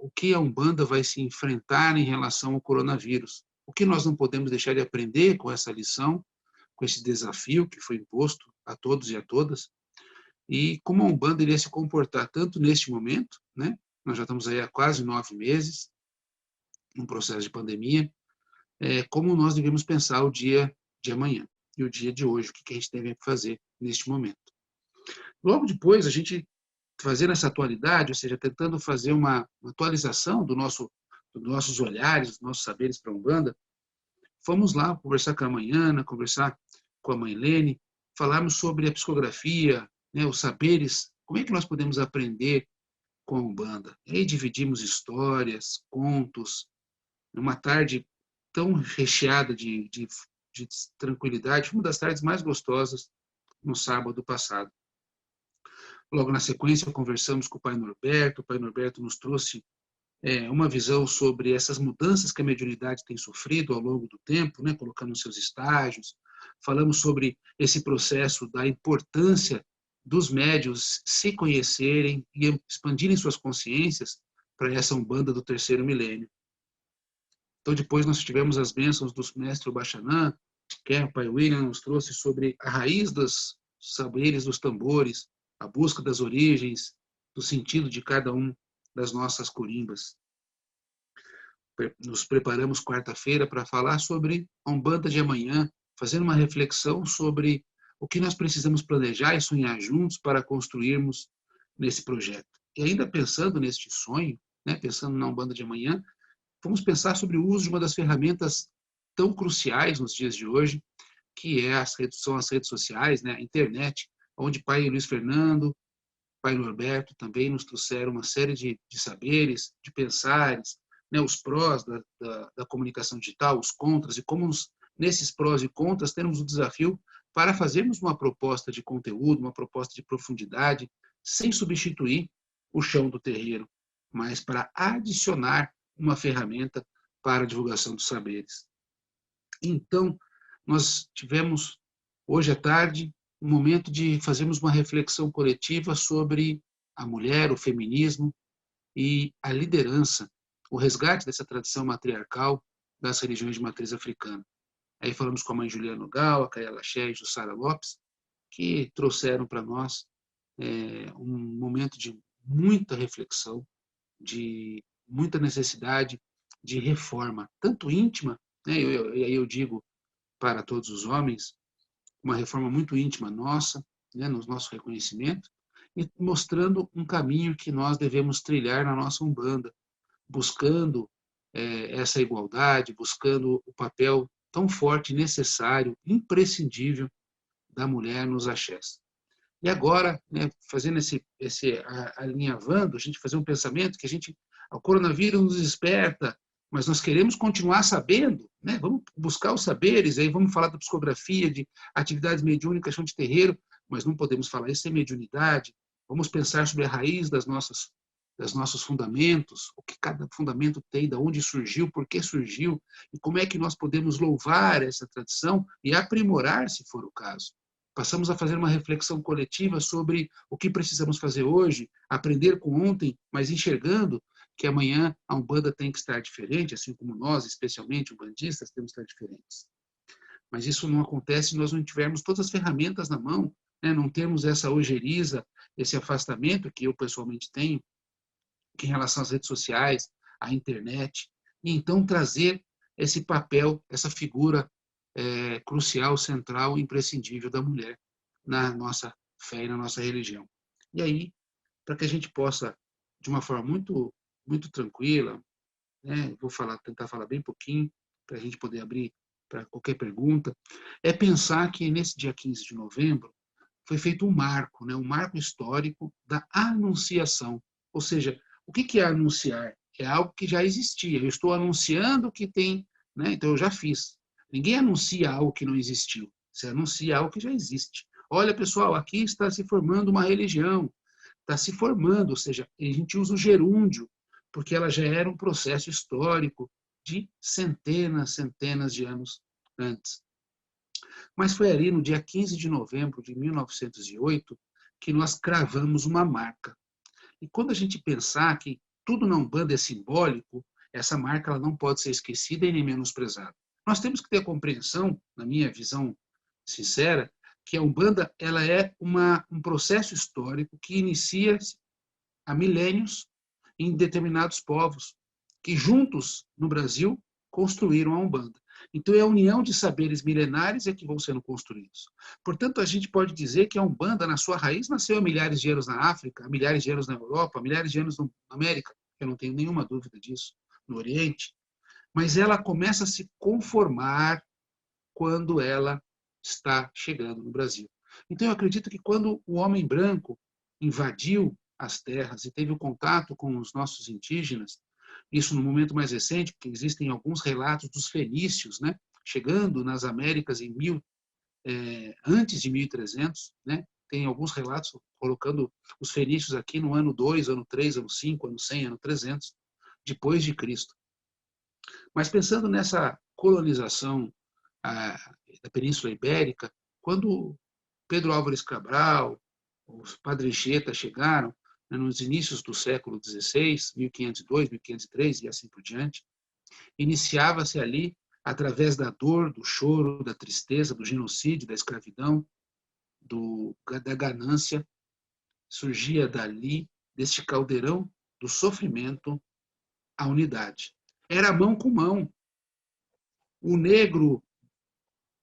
o que a Umbanda vai se enfrentar em relação ao coronavírus. O que nós não podemos deixar de aprender com essa lição, com esse desafio que foi imposto a todos e a todas, e como a Umbanda iria se comportar tanto neste momento, né? Nós já estamos aí há quase 9 meses, num processo de pandemia, como nós devemos pensar o dia de amanhã e o dia de hoje, o que a gente deve fazer neste momento. Logo depois, a gente fazendo essa atualidade, ou seja, tentando fazer uma atualização dos nossos olhares, dos nossos saberes para a Umbanda, fomos lá conversar com a mãe Ana, conversar com a mãe Lene, falarmos sobre a psicografia, né, os saberes, como é que nós podemos aprender com a Umbanda. E aí dividimos histórias, contos, numa tarde tão recheada de tranquilidade, uma das tardes mais gostosas no sábado passado. Logo na sequência, conversamos com o Pai Norberto. O Pai Norberto nos trouxe uma visão sobre essas mudanças que a mediunidade tem sofrido ao longo do tempo, né, colocando os seus estágios. Falamos sobre esse processo da importância dos médiuns se conhecerem e expandirem suas consciências para essa Umbanda do terceiro milênio. Então, depois nós tivemos as bênçãos do mestre Ubaxanã, que o Pai William nos trouxe sobre a raiz dos saberes dos tambores, a busca das origens, do sentido de cada um das nossas corimbas. Nos preparamos quarta-feira para falar sobre a Umbanda de amanhã, fazendo uma reflexão sobre o que nós precisamos planejar e sonhar juntos para construirmos nesse projeto. E ainda pensando neste sonho, né, pensando na Umbanda de amanhã, vamos pensar sobre o uso de uma das ferramentas tão cruciais nos dias de hoje, que são as redes sociais, né, a internet, onde Pai Luiz Fernando, Pai Norberto também nos trouxeram uma série de saberes, de pensares, né, os prós da comunicação digital, os contras, e como nesses prós e contras temos o desafio para fazermos uma proposta de conteúdo, uma proposta de profundidade, sem substituir o chão do terreiro, mas para adicionar uma ferramenta para a divulgação dos saberes. Então, nós tivemos, hoje à tarde, um momento de fazermos uma reflexão coletiva sobre a mulher, o feminismo e a liderança, o resgate dessa tradição matriarcal das religiões de matriz africana. Aí falamos com a mãe Juliana Nogal, a Kaela Xé e Jussara Lopes, que trouxeram para nós um momento de muita reflexão, de muita necessidade de reforma, tanto íntima, né, e aí eu digo para todos os homens, uma reforma muito íntima nossa, né, no nosso reconhecimento, e mostrando um caminho que nós devemos trilhar na nossa Umbanda, buscando essa igualdade, buscando o papel tão forte, necessário, imprescindível da mulher nos axés. E agora, né, fazendo alinhavando, a gente fazer um pensamento que o coronavírus nos desperta, mas nós queremos continuar sabendo, né? Vamos buscar os saberes, aí vamos falar da psicografia, de atividades mediúnicas, chão de terreiro, mas não podemos falar isso sem mediunidade. Vamos pensar sobre a raiz dos nossos fundamentos, o que cada fundamento tem, de onde surgiu, por que surgiu, e como é que nós podemos louvar essa tradição e aprimorar, se for o caso. Passamos a fazer uma reflexão coletiva sobre o que precisamos fazer hoje, aprender com ontem, mas enxergando que amanhã a Umbanda tem que estar diferente, assim como nós, especialmente umbandistas, temos que estar diferentes. Mas isso não acontece se nós não tivermos todas as ferramentas na mão, né? Não termos essa ojeriza, esse afastamento que eu pessoalmente tenho, que em relação às redes sociais, à internet, e então trazer esse papel, essa figura crucial, central, imprescindível da mulher na nossa fé e na nossa religião. E aí, para que a gente possa, de uma forma muito, muito tranquila, né, tentar falar bem pouquinho, para a gente poder abrir para qualquer pergunta, é pensar que nesse dia 15 de novembro foi feito um marco, né, um marco histórico da anunciação. Ou seja, o que é anunciar? É algo que já existia. Eu estou anunciando que tem, né, então eu já fiz. Ninguém anuncia algo que não existiu. Você anuncia algo que já existe. Olha, pessoal, aqui está se formando uma religião. Está se formando, ou seja, a gente usa o gerúndio, porque ela já era um processo histórico de centenas de anos antes. Mas foi ali no dia 15 de novembro de 1908 que nós cravamos uma marca. E quando a gente pensar que tudo na Umbanda é simbólico, essa marca ela não pode ser esquecida e nem menosprezada. Nós temos que ter a compreensão, na minha visão sincera, que a Umbanda ela é um processo histórico que inicia há milênios em determinados povos, que juntos, no Brasil, construíram a Umbanda. Então, é a união de saberes milenares é que vão sendo construídos. Portanto, a gente pode dizer que a Umbanda, na sua raiz, nasceu há milhares de anos na África, há milhares de anos na Europa, há milhares de anos na América, eu não tenho nenhuma dúvida disso, no Oriente, mas ela começa a se conformar quando ela está chegando no Brasil. Então, eu acredito que quando o homem branco invadiu as terras e teve o contato com os nossos indígenas, isso no momento mais recente, porque existem alguns relatos dos fenícios, né, chegando nas Américas antes de 1300, né, tem alguns relatos colocando os fenícios aqui no ano 2, ano 3, ano 5, ano 100, ano 300, depois de Cristo. Mas pensando nessa colonização da Península Ibérica, quando Pedro Álvares Cabral, os Padre Anchieta chegaram, né, nos inícios do século XVI, 1502, 1503 e assim por diante, iniciava-se ali, através da dor, do choro, da tristeza, do genocídio, da escravidão, da ganância, surgia dali, deste caldeirão do sofrimento, a unidade. Era mão com mão. O negro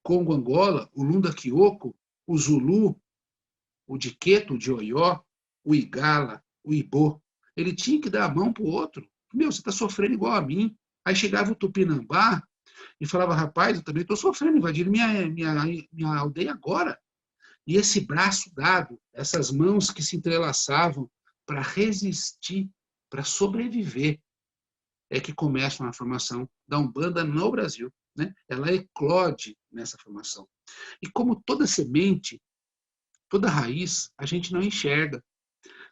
Congo-Angola, o Lunda Quioko, o Zulu, o Diqueto, o Dioió, o Igala, o Ibô, ele tinha que dar a mão para o outro. Meu, você está sofrendo igual a mim. Aí chegava o Tupinambá e falava, rapaz, eu também estou sofrendo, invadiram minha aldeia agora. E esse braço dado, essas mãos que se entrelaçavam para resistir, para sobreviver, é que começam a formação da Umbanda no Brasil. Né? Ela eclode nessa formação. E como toda semente, toda raiz, a gente não enxerga.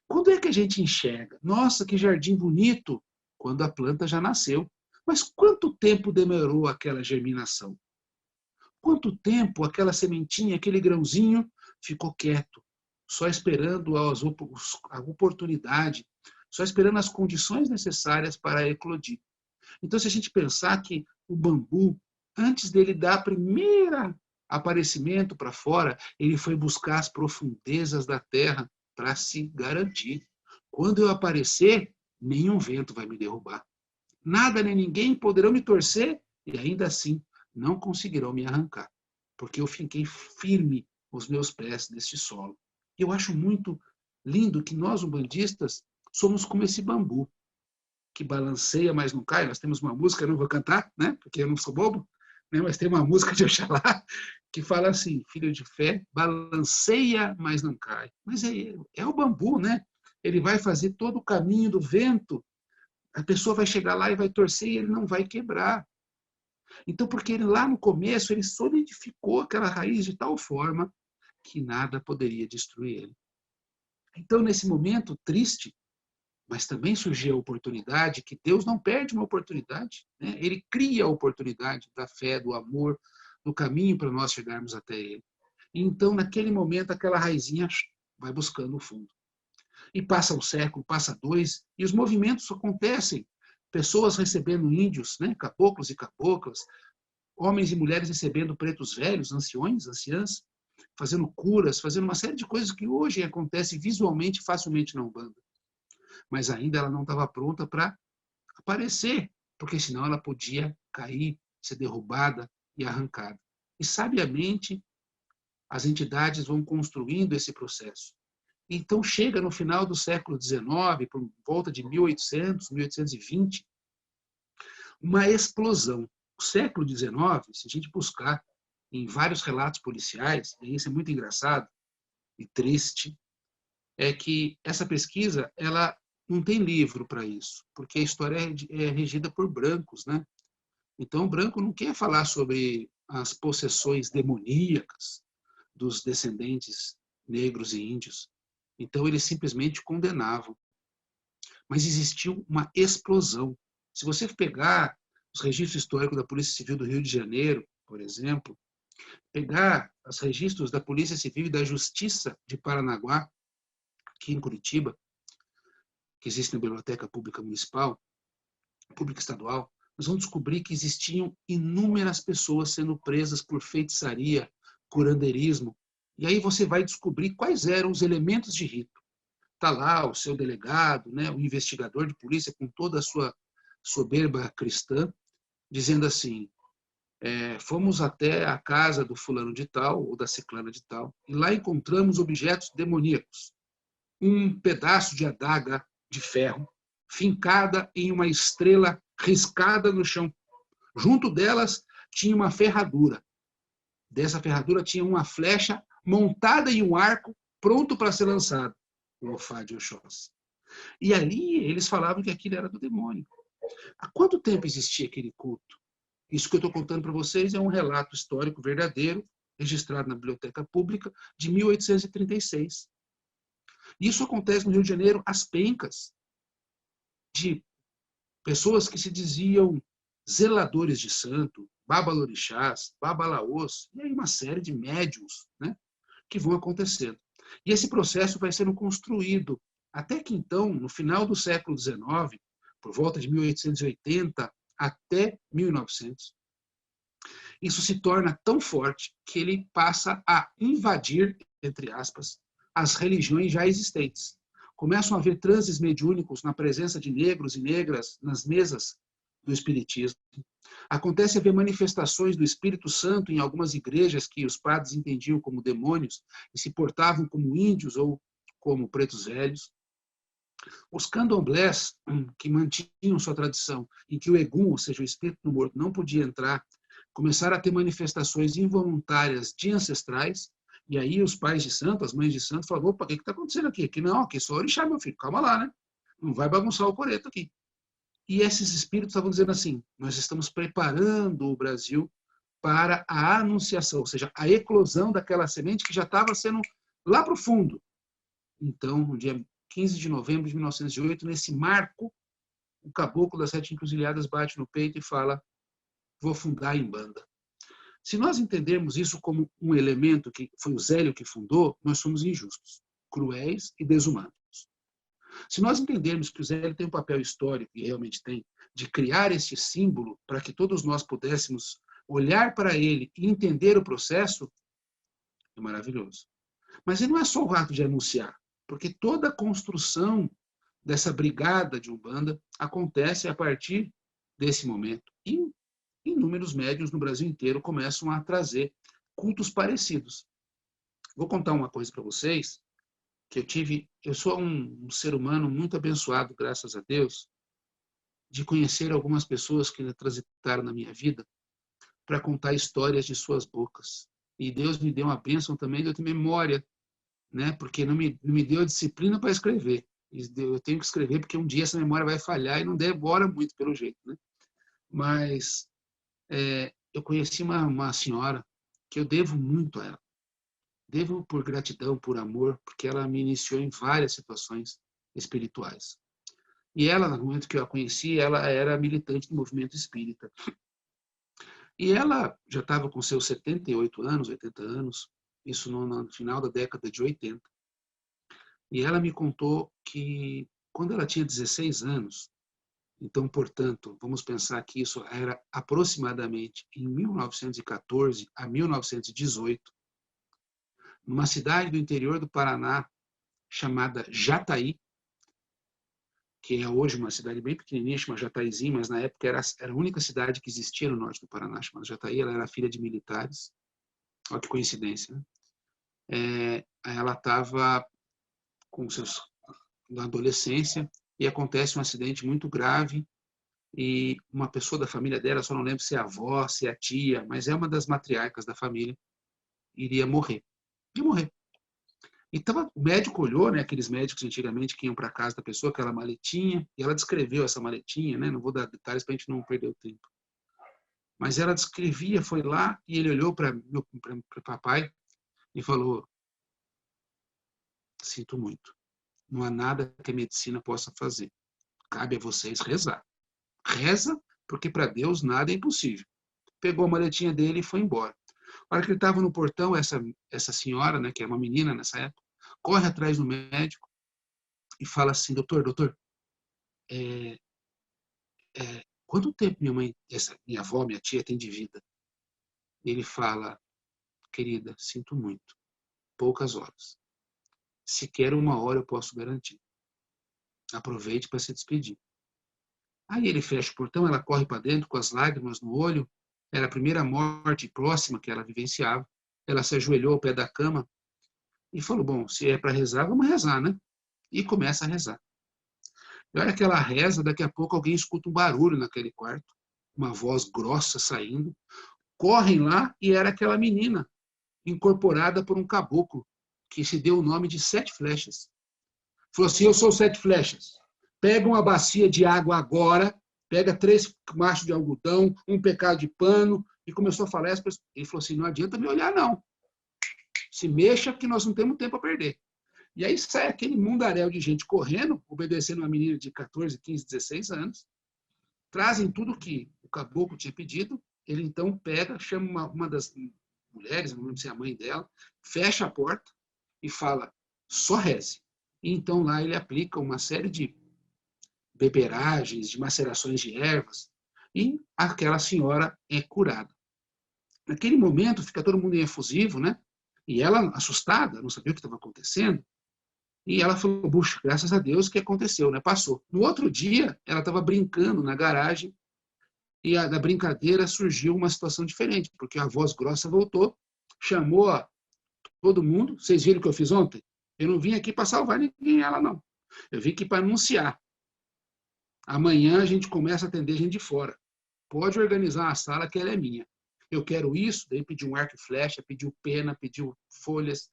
Quando é que a gente enxerga? Nossa, que jardim bonito! Quando a planta já nasceu. Mas quanto tempo demorou aquela germinação? Quanto tempo aquela sementinha, aquele grãozinho, ficou quieto, só esperando a oportunidade, só esperando as condições necessárias para eclodir? Então, se a gente pensar que o bambu, antes dele dar a primeira aparecimento para fora, ele foi buscar as profundezas da terra para se garantir. Quando eu aparecer, nenhum vento vai me derrubar. Nada nem ninguém poderão me torcer e ainda assim não conseguirão me arrancar, porque eu fiquei firme os meus pés neste solo. E eu acho muito lindo que nós, umbandistas, somos como esse bambu, que balanceia, mas não cai. Nós temos uma música, eu não vou cantar, né, porque eu não sou bobo, né, mas tem uma música de Oxalá que fala assim, filho de fé, balanceia, mas não cai. Mas é o bambu, né? Ele vai fazer todo o caminho do vento, a pessoa vai chegar lá e vai torcer e ele não vai quebrar. Então, porque ele lá no começo, ele solidificou aquela raiz de tal forma que nada poderia destruir ele. Então, nesse momento triste, mas também surgiu a oportunidade, que Deus não perde uma oportunidade, né? Ele cria a oportunidade da fé, do amor, do caminho para nós chegarmos até Ele. E então, naquele momento, aquela raizinha vai buscando o fundo. E passa um século, passa dois, e os movimentos acontecem. Pessoas recebendo índios, né? Caboclos e caboclas, homens e mulheres recebendo pretos velhos, anciões, anciãs, fazendo curas, fazendo uma série de coisas que hoje acontecem visualmente, facilmente na Umbanda. Mas ainda ela não estava pronta para aparecer, porque senão ela podia cair, ser derrubada e arrancada. E sabiamente as entidades vão construindo esse processo. Então chega no final do século XIX, por volta de 1800, 1820, uma explosão. O século XIX, se a gente buscar em vários relatos policiais, e isso é muito engraçado e triste, é que essa pesquisa ela não tem livro para isso, porque a história é regida por brancos, né? Então, o branco não quer falar sobre as possessões demoníacas dos descendentes negros e índios. Então, eles simplesmente condenavam. Mas existiu uma explosão. Se você pegar os registros históricos da Polícia Civil do Rio de Janeiro, por exemplo, pegar os registros da Polícia Civil e da Justiça de Paranaguá, aqui em Curitiba, que existe na Biblioteca Pública Municipal, Pública Estadual, nós vamos descobrir que existiam inúmeras pessoas sendo presas por feitiçaria, curandeirismo, e aí você vai descobrir quais eram os elementos de rito. Está lá o seu delegado, né, o investigador de polícia, com toda a sua soberba cristã, dizendo assim, fomos até a casa do fulano de tal, ou da ciclana de tal, e lá encontramos objetos demoníacos. Um pedaço de adaga de ferro, fincada em uma estrela riscada no chão. Junto delas tinha uma ferradura. Dessa ferradura tinha uma flecha montada em um arco, pronto para ser lançado, o Ofá de Oxóssi. E ali eles falavam que aquilo era do demônio. Há quanto tempo existia aquele culto? Isso que eu estou contando para vocês é um relato histórico verdadeiro, registrado na Biblioteca Pública, de 1836. Isso acontece no Rio de Janeiro às pencas, de pessoas que se diziam zeladores de santo, babalorixás, babalaôs, e aí uma série de médiuns, né, que vão acontecendo. E esse processo vai sendo construído, até que então, no final do século XIX, por volta de 1880 até 1900, isso se torna tão forte que ele passa a invadir, entre aspas, as religiões já existentes. Começam a haver transes mediúnicos na presença de negros e negras nas mesas do espiritismo. Acontece haver manifestações do Espírito Santo em algumas igrejas que os padres entendiam como demônios e se portavam como índios ou como pretos velhos. Os candomblés, que mantinham sua tradição em que o egum, ou seja, o espírito do morto, não podia entrar, começaram a ter manifestações involuntárias de ancestrais, e aí os pais de santo, as mães de santo, falaram, opa, o que está acontecendo aqui? Aqui não, aqui é só orixá, meu filho, calma lá, né? Não vai bagunçar o coreto aqui. E esses espíritos estavam dizendo assim, nós estamos preparando o Brasil para a anunciação, ou seja, a eclosão daquela semente que já estava sendo lá para o fundo. Então, no dia 15 de novembro de 1908, nesse marco, o caboclo das 7 encruzilhadas bate no peito e fala, vou fundar a Umbanda. Se nós entendermos isso como um elemento que foi o Zélio que fundou, nós somos injustos, cruéis e desumanos. Se nós entendermos que o Zélio tem um papel histórico, e realmente tem, de criar este símbolo para que todos nós pudéssemos olhar para ele e entender o processo, é maravilhoso. Mas ele não é só o ato de anunciar, porque toda a construção dessa brigada de Umbanda acontece a partir desse momento. E inúmeros médiuns no Brasil inteiro começam a trazer cultos parecidos. Vou contar uma coisa para vocês, que eu sou um ser humano muito abençoado, graças a Deus, de conhecer algumas pessoas que transitaram na minha vida para contar histórias de suas bocas. E Deus me deu uma bênção também de eu ter memória, né? Porque não me deu disciplina para escrever. Eu tenho que escrever porque um dia essa memória vai falhar e não demora muito pelo jeito, né? Mas eu conheci uma senhora que eu devo muito a ela. Devo por gratidão, por amor, porque ela me iniciou em várias situações espirituais. E ela, no momento que eu a conheci, ela era militante do movimento espírita. E ela já estava com seus 78 anos, 80 anos, isso no final da década de 80. E ela me contou que quando ela tinha 16 anos, então, portanto, vamos pensar que isso era aproximadamente em 1914 a 1918, numa cidade do interior do Paraná chamada Jataí, que é hoje uma cidade bem pequenininha, chama Jataizinho, mas na época era a única cidade que existia no norte do Paraná, chamada Jataí. Ela era filha de militares. Olha que coincidência, né? Ela estava na adolescência e acontece um acidente muito grave e uma pessoa da família dela, só não lembro se é a avó, se é a tia, mas é uma das matriarcas da família, iria morrer. Ia morrer. Então, o médico olhou, né, aqueles médicos antigamente que iam para casa da pessoa, aquela maletinha, e ela descreveu essa maletinha, né, não vou dar detalhes para a gente não perder o tempo. Mas ela descrevia, foi lá, e ele olhou para o papai e falou, sinto muito, não há nada que a medicina possa fazer. Cabe a vocês rezar. Reza, porque para Deus nada é impossível. Pegou a maletinha dele e foi embora. Na hora que ele estava no portão, essa senhora, né, que é uma menina nessa época, corre atrás do médico e fala assim, doutor, é, quanto tempo minha avó, minha tia tem de vida? Ele fala, querida, sinto muito, poucas horas. Sequer 1 hora eu posso garantir. Aproveite para se despedir. Aí ele fecha o portão, ela corre para dentro com as lágrimas no olho. Era a primeira morte próxima que ela vivenciava. Ela se ajoelhou ao pé da cama e falou, bom, se é para rezar, vamos rezar, né? E começa a rezar. E a hora que ela reza, daqui a pouco alguém escuta um barulho naquele quarto, uma voz grossa saindo. Correm lá e era aquela menina, incorporada por um caboclo, que se deu o nome de Sete Flechas. Falou assim, eu sou Sete Flechas. Pega uma bacia de água agora, pega 3 machos de algodão, um pecado de pano, e começou a falar. Ele falou assim, não adianta me olhar, não. Se mexa, que nós não temos tempo a perder. E aí sai aquele mundaréu de gente correndo, obedecendo uma menina de 14, 15, 16 anos, trazem tudo que o caboclo tinha pedido, ele então pega, chama uma das mulheres, não lembro se é a mãe dela, fecha a porta e fala, só reze. E então lá ele aplica uma série de beberagens, de macerações de ervas, e aquela senhora é curada. Naquele momento fica todo mundo em efusivo, né? E ela, assustada, não sabia o que estava acontecendo, e ela falou, puxa, graças a Deus que aconteceu, né? Passou. No outro dia, ela estava brincando na garagem e da brincadeira surgiu uma situação diferente, porque a voz grossa voltou, chamou todo mundo. Vocês viram o que eu fiz ontem? Eu não vim aqui para salvar ninguém, ela não. Eu vim aqui para anunciar. Amanhã a gente começa a atender gente de fora. Pode organizar a sala que ela é minha. Eu quero isso, daí pediu um arco e flecha, pediu pena, pediu folhas,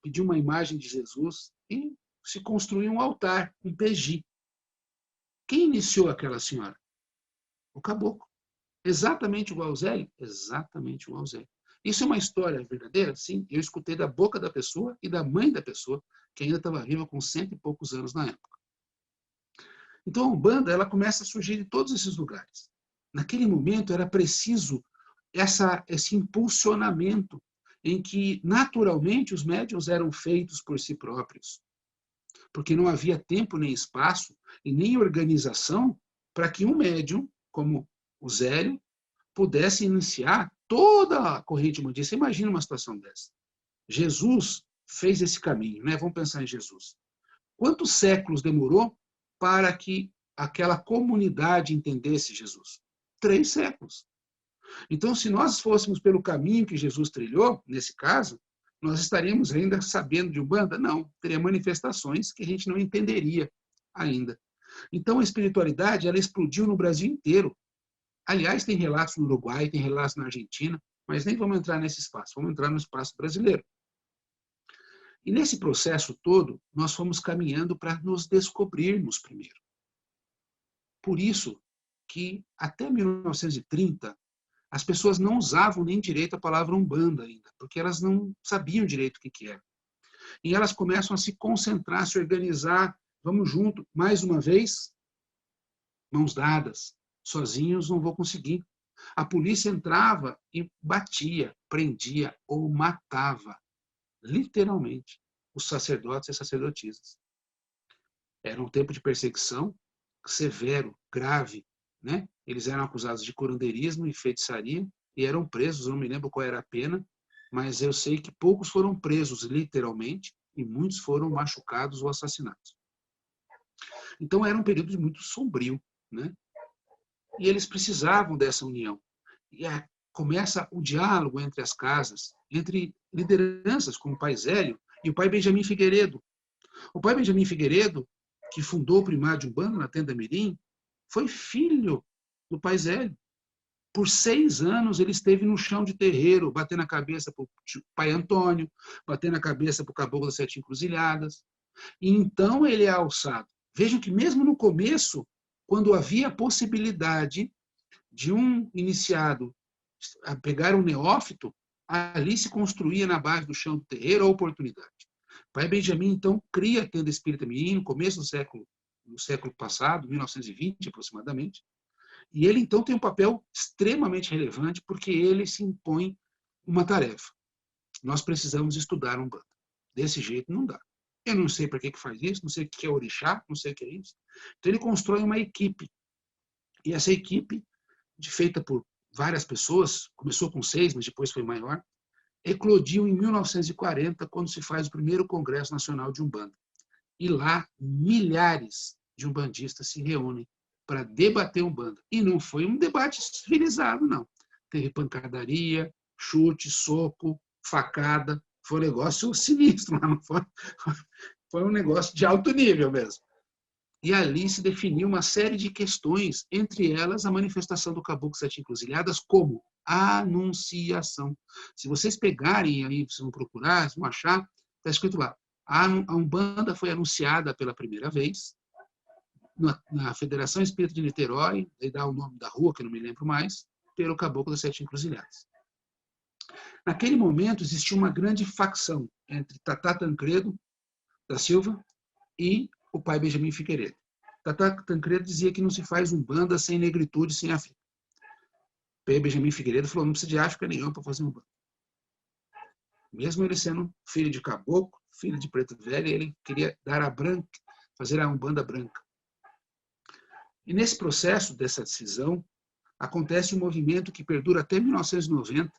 pediu uma imagem de Jesus e se construiu um altar, um peji. Quem iniciou aquela senhora? O caboclo. Exatamente igual ao Zélio? Exatamente igual ao Zélio. Isso é uma história verdadeira? Sim, eu escutei da boca da pessoa e da mãe da pessoa, que ainda estava viva com 100 e poucos anos na época. Então a Umbanda ela começa a surgir em todos esses lugares. Naquele momento era preciso esse impulsionamento em que naturalmente os médiuns eram feitos por si próprios, porque não havia tempo nem espaço e nem organização para que um médium como o Zélio pudesse iniciar toda a corrente umbandista. Imagina uma situação dessa. Jesus fez esse caminho, né? Vamos pensar em Jesus. Quantos séculos demorou para que aquela comunidade entendesse Jesus? 3 séculos. Então, se nós fôssemos pelo caminho que Jesus trilhou, nesse caso, nós estaríamos ainda sabendo de Umbanda? Não, teria manifestações que a gente não entenderia ainda. Então, a espiritualidade, ela explodiu no Brasil inteiro. Aliás, tem relatos no Uruguai, tem relatos na Argentina, mas nem vamos entrar nesse espaço, vamos entrar no espaço brasileiro. E nesse processo todo, nós fomos caminhando para nos descobrirmos primeiro. Por isso que, até 1930, as pessoas não usavam nem direito a palavra Umbanda ainda, porque elas não sabiam direito o que era. E elas começam a se concentrar, a se organizar, vamos junto, mais uma vez, mãos dadas, sozinhos não vou conseguir. A polícia entrava e batia, prendia ou matava, literalmente, os sacerdotes e sacerdotisas. Era um tempo de perseguição severo, grave, né? Eles eram acusados de curandeirismo e feitiçaria e eram presos, eu não me lembro qual era a pena, mas eu sei que poucos foram presos literalmente e muitos foram machucados ou assassinados. Então era um período muito sombrio, né? E eles precisavam dessa união. E começa o diálogo entre as casas, entre lideranças como o pai Zélio e o pai Benjamin Figueiredo. O pai Benjamin Figueiredo, que fundou o primário de Umbanda na Tenda Mirim, foi filho do pai Zélio. Por 6 anos ele esteve no chão de terreiro, batendo a cabeça para o pai Antônio, batendo a cabeça para o caboclo das 7 encruzilhadas. E então ele é alçado. Vejam que mesmo no começo, quando havia a possibilidade de um iniciado a pegar um neófito, ali se construía na base do chão do terreiro a oportunidade. O pai Benjamin, então, cria a Tenda Espírita Mirim no começo do século passado, 1920 aproximadamente, e ele, então, tem um papel extremamente relevante porque ele se impõe uma tarefa. Nós precisamos estudar Umbanda. Desse jeito não dá. Eu não sei para que faz isso, não sei o que é orixá, não sei o que é isso. Então ele constrói uma equipe. E essa equipe, feita por várias pessoas, começou com 6, mas depois foi maior, eclodiu em 1940, quando se faz o primeiro Congresso Nacional de Umbanda. E lá, milhares de umbandistas se reúnem para debater Umbanda. E não foi um debate civilizado, não. Teve pancadaria, chute, soco, facada. Foi um negócio sinistro, não foi? Foi um negócio de alto nível mesmo. E ali se definiu uma série de questões, entre elas a manifestação do Caboclo Sete Encruzilhadas como anunciação. Se vocês pegarem aí, vocês vão procurar, vocês vão achar, está escrito lá, a Umbanda foi anunciada pela primeira vez na Federação Espírita de Niterói, aí dá o nome da rua, que eu não me lembro mais, pelo Caboclo das Sete Encruzilhadas. Naquele momento existia uma grande facção entre Tatá Tancredo da Silva e o pai Benjamin Figueiredo. Tatá Tancredo dizia que não se faz Umbanda sem negritude, sem África. O pai Benjamin Figueiredo falou, não precisa de África nenhuma para fazer Umbanda. Mesmo ele sendo filho de caboclo, filho de preto velho, ele queria dar a branca, fazer a Umbanda branca. E nesse processo dessa decisão, acontece um movimento que perdura até 1990,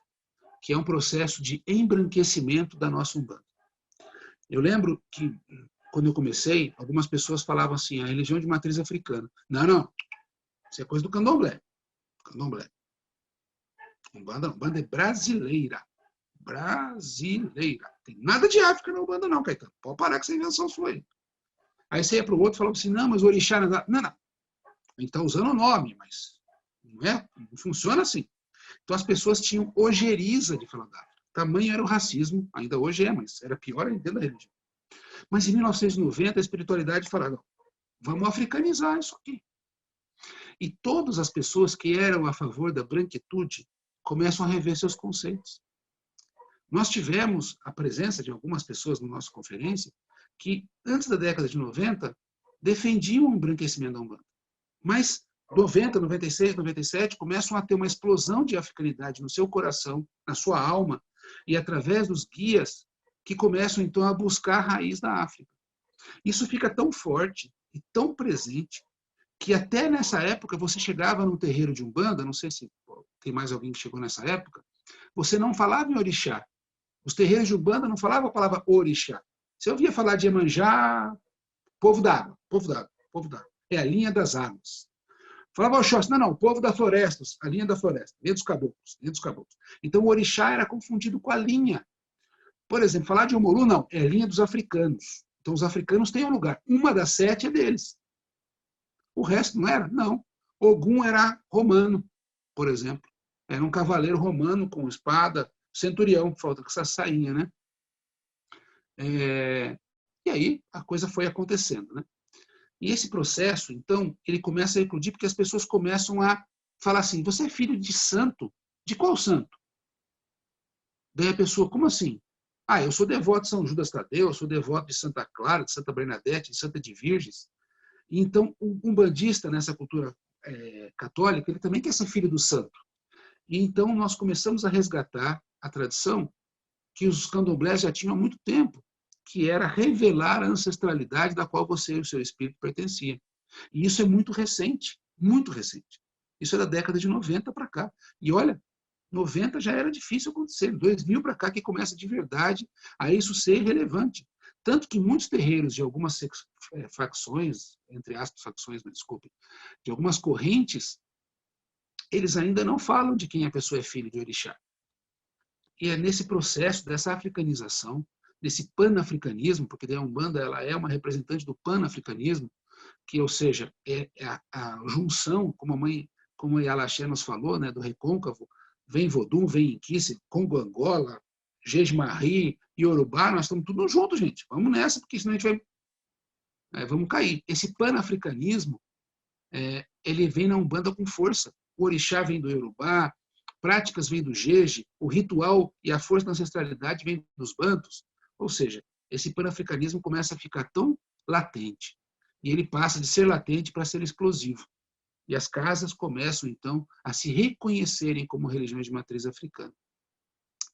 que é um processo de embranquecimento da nossa Umbanda. Eu lembro que, quando eu comecei, algumas pessoas falavam assim, a religião de matriz africana. Não, não, isso é coisa do candomblé. Candomblé. Umbanda é brasileira. Brasileira. Tem nada de África na Umbanda não, Caetano. Pode parar com essa invenção sua aí. Aí você ia para o outro e falava assim, não, mas o orixá... Não, não. A gente está usando o nome, mas não funciona assim. Então as pessoas tinham ojeriza de falar da África. Tamanho era o racismo, ainda hoje é, mas era pior ainda dentro da religião. Mas em 1990 a espiritualidade falava, não, vamos africanizar isso aqui. E todas as pessoas que eram a favor da branquitude começam a rever seus conceitos. Nós tivemos a presença de algumas pessoas na nossa conferência que, antes da década de 90, defendiam o embranquecimento da Umbanda. Mas 90, 96, 97 começam a ter uma explosão de africanidade no seu coração, na sua alma, e através dos guias que começam então a buscar a raiz da África. Isso fica tão forte e tão presente que até nessa época você chegava num terreiro de Umbanda, não sei se tem mais alguém que chegou nessa época, você não falava em orixá. Os terreiros de Umbanda não falavam a palavra orixá. Você ouvia falar de Iemanjá, povo d'água, povo d'água, povo d'água. É a linha das águas. Falava Oxóssi, não, o povo da floresta, a linha da floresta, linha dos caboclos, linha dos caboclos. Então o orixá era confundido com a linha. Por exemplo, falar de Omolu, não, é a linha dos africanos. Então os africanos têm um lugar. Uma das 7 é deles. O resto não era? Não. Ogum era romano, por exemplo. Era um cavaleiro romano com espada, centurião, falta com essa sainha, né? E aí a coisa foi acontecendo, né? E esse processo, então, ele começa a eclodir porque as pessoas começam a falar assim, você é filho de santo? De qual santo? Daí a pessoa, como assim? Ah, eu sou devoto de São Judas Tadeu, eu sou devoto de Santa Clara, de Santa Bernadette, de Santa de Virgens. Então, um umbandista nessa cultura católica, ele também quer ser filho do santo. E então nós começamos a resgatar a tradição que os candomblés já tinham há muito tempo, que era revelar a ancestralidade da qual você e o seu espírito pertenciam. E isso é muito recente, muito recente. Isso é da década de 90 para cá. E olha, 90 já era difícil acontecer, 2000 para cá que começa de verdade a isso ser relevante. Tanto que muitos terreiros de algumas facções, entre aspas, facções, mas desculpe, de algumas correntes, eles ainda não falam de quem a pessoa é filho de orixá. E é nesse processo dessa africanização, desse panafricanismo, porque a Umbanda ela é uma representante do panafricanismo, que, ou seja, é a junção, como a Yalaxé nos falou, né, do recôncavo, vem Vodum, vem Inquice, Congo Angola, Jejmari, Yorubá, nós estamos tudo juntos, gente. Vamos nessa, porque senão a gente vai... vamos cair. Esse panafricanismo, ele vem na Umbanda com força. O orixá vem do Yorubá, práticas vêm do Jeje, o ritual e a força da ancestralidade vem dos bantos. Ou seja, esse panafricanismo começa a ficar tão latente, e ele passa de ser latente para ser explosivo. E as casas começam, então, a se reconhecerem como religiões de matriz africana.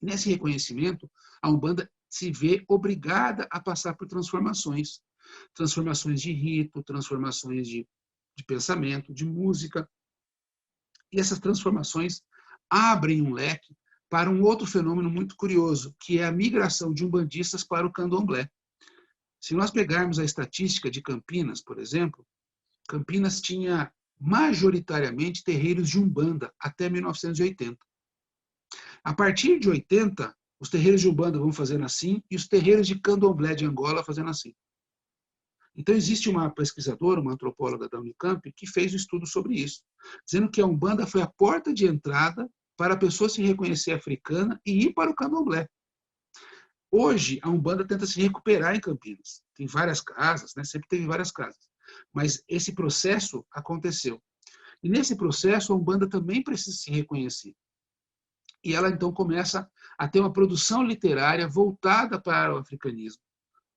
Nesse reconhecimento, a Umbanda se vê obrigada a passar por transformações. Transformações de rito, transformações de pensamento, de música. E essas transformações abrem um leque para um outro fenômeno muito curioso, que é a migração de umbandistas para o candomblé. Se nós pegarmos a estatística de Campinas, por exemplo, Campinas tinha majoritariamente terreiros de umbanda até 1980. A partir de 80, os terreiros de umbanda vão fazendo assim e os terreiros de candomblé de Angola fazendo assim. Então, existe uma pesquisadora, uma antropóloga da Unicamp, que fez um estudo sobre isso, dizendo que a Umbanda foi a porta de entrada para a pessoa se reconhecer africana e ir para o candomblé. Hoje, a Umbanda tenta se recuperar em Campinas. Tem várias casas, né? Sempre teve várias casas. Mas esse processo aconteceu. E nesse processo, a Umbanda também precisa se reconhecer. E ela, então, começa a ter uma produção literária voltada para o africanismo,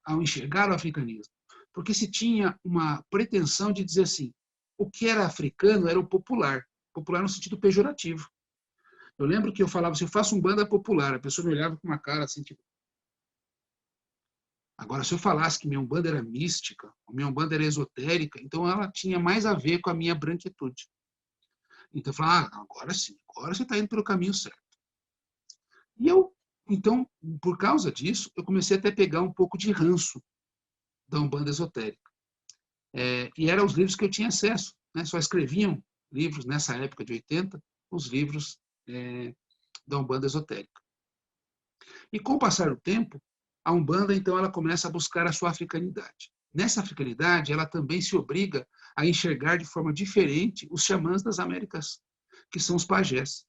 ao enxergar o africanismo. Porque se tinha uma pretensão de dizer assim, o que era africano era o popular no sentido pejorativo. Eu lembro que eu falava assim, eu faço umbanda popular, a pessoa me olhava com uma cara assim, tipo... Agora, se eu falasse que minha umbanda era mística, minha umbanda era esotérica, então ela tinha mais a ver com a minha branquitude. Então eu falava, agora sim, agora você está indo pelo caminho certo. E eu, então, por causa disso, eu comecei até a pegar um pouco de ranço da umbanda esotérica. E eram os livros que eu tinha acesso, né? Só escreviam livros, nessa época de 80, os livros da Umbanda esotérica. E com o passar do tempo, a Umbanda, então, ela começa a buscar a sua africanidade. Nessa africanidade, ela também se obriga a enxergar de forma diferente os xamãs das Américas, que são os pajés.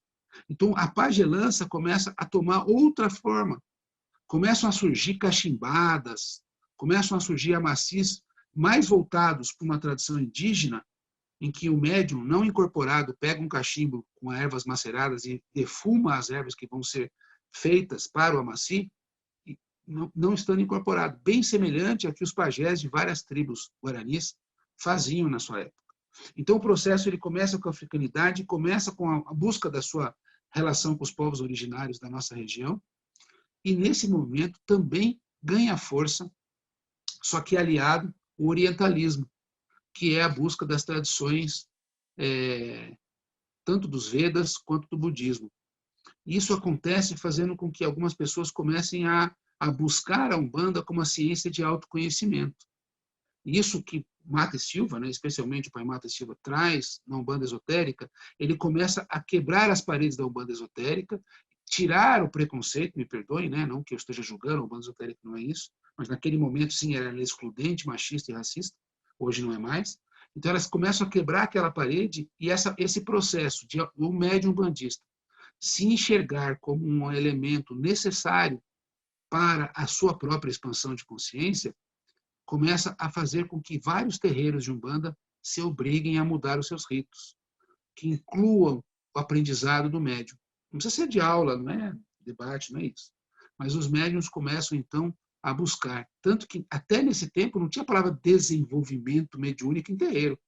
Então, a pagelança começa a tomar outra forma. Começam a surgir cachimbadas, começam a surgir amacis mais voltados para uma tradição indígena, em que o médium não incorporado pega um cachimbo com ervas maceradas e defuma as ervas que vão ser feitas para o amaci, não estando incorporado, bem semelhante ao que os pajés de várias tribos guaranis faziam na sua época. Então o processo ele começa com a africanidade, começa com a busca da sua relação com os povos originários da nossa região, e nesse momento também ganha força, só que aliado o orientalismo, que é a busca das tradições, tanto dos Vedas quanto do budismo. Isso acontece fazendo com que algumas pessoas comecem a buscar a Umbanda como a ciência de autoconhecimento. Isso que Mata e Silva, né, especialmente o pai Mata e Silva, traz na Umbanda esotérica, ele começa a quebrar as paredes da Umbanda esotérica, tirar o preconceito, me perdoem, né, não que eu esteja julgando, a Umbanda esotérica não é isso, mas naquele momento, sim, era excludente, machista e racista, hoje não é mais. Então, elas começam a quebrar aquela parede e esse processo de um médium umbandista se enxergar como um elemento necessário para a sua própria expansão de consciência, começa a fazer com que vários terreiros de Umbanda se obriguem a mudar os seus ritos, que incluam o aprendizado do médium. Não precisa ser de aula, não é debate, não é isso. Mas os médiuns começam, então, a buscar. Tanto que, até nesse tempo, não tinha a palavra desenvolvimento mediúnico em terreiro.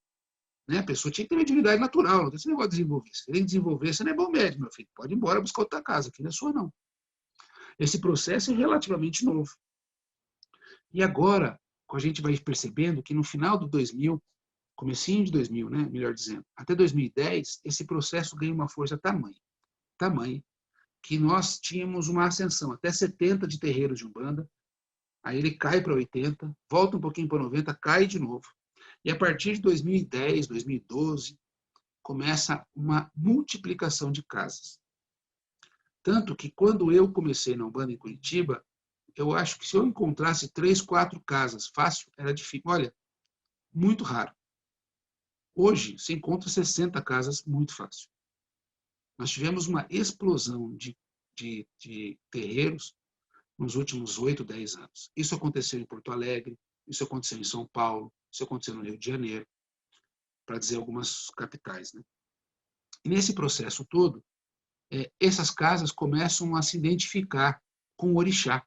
Né? A pessoa tinha que ter mediunidade natural, não tem esse negócio de desenvolver. Se ele desenvolver, você não é bom médium, meu filho. Pode ir embora buscar outra casa, aqui não é sua, não. Esse processo é relativamente novo. E agora, a gente vai percebendo que no final do 2000, comecinho de 2000, né, melhor dizendo, até 2010, esse processo ganha uma força tamanha, que nós tínhamos uma ascensão até 70 de terreiros de Umbanda, aí ele cai para 80, volta um pouquinho para 90, cai de novo. E a partir de 2010, 2012, começa uma multiplicação de casas. Tanto que quando eu comecei na Umbanda em Curitiba, eu acho que se eu encontrasse 3, 4 casas fácil, era difícil. Olha, muito raro. Hoje, se encontra 60 casas muito fácil. Nós tivemos uma explosão de terreiros nos últimos 8, 10 anos. Isso aconteceu em Porto Alegre, isso aconteceu em São Paulo, isso aconteceu no Rio de Janeiro, para dizer algumas capitais. Né? E nesse processo todo, essas casas começam a se identificar com o orixá.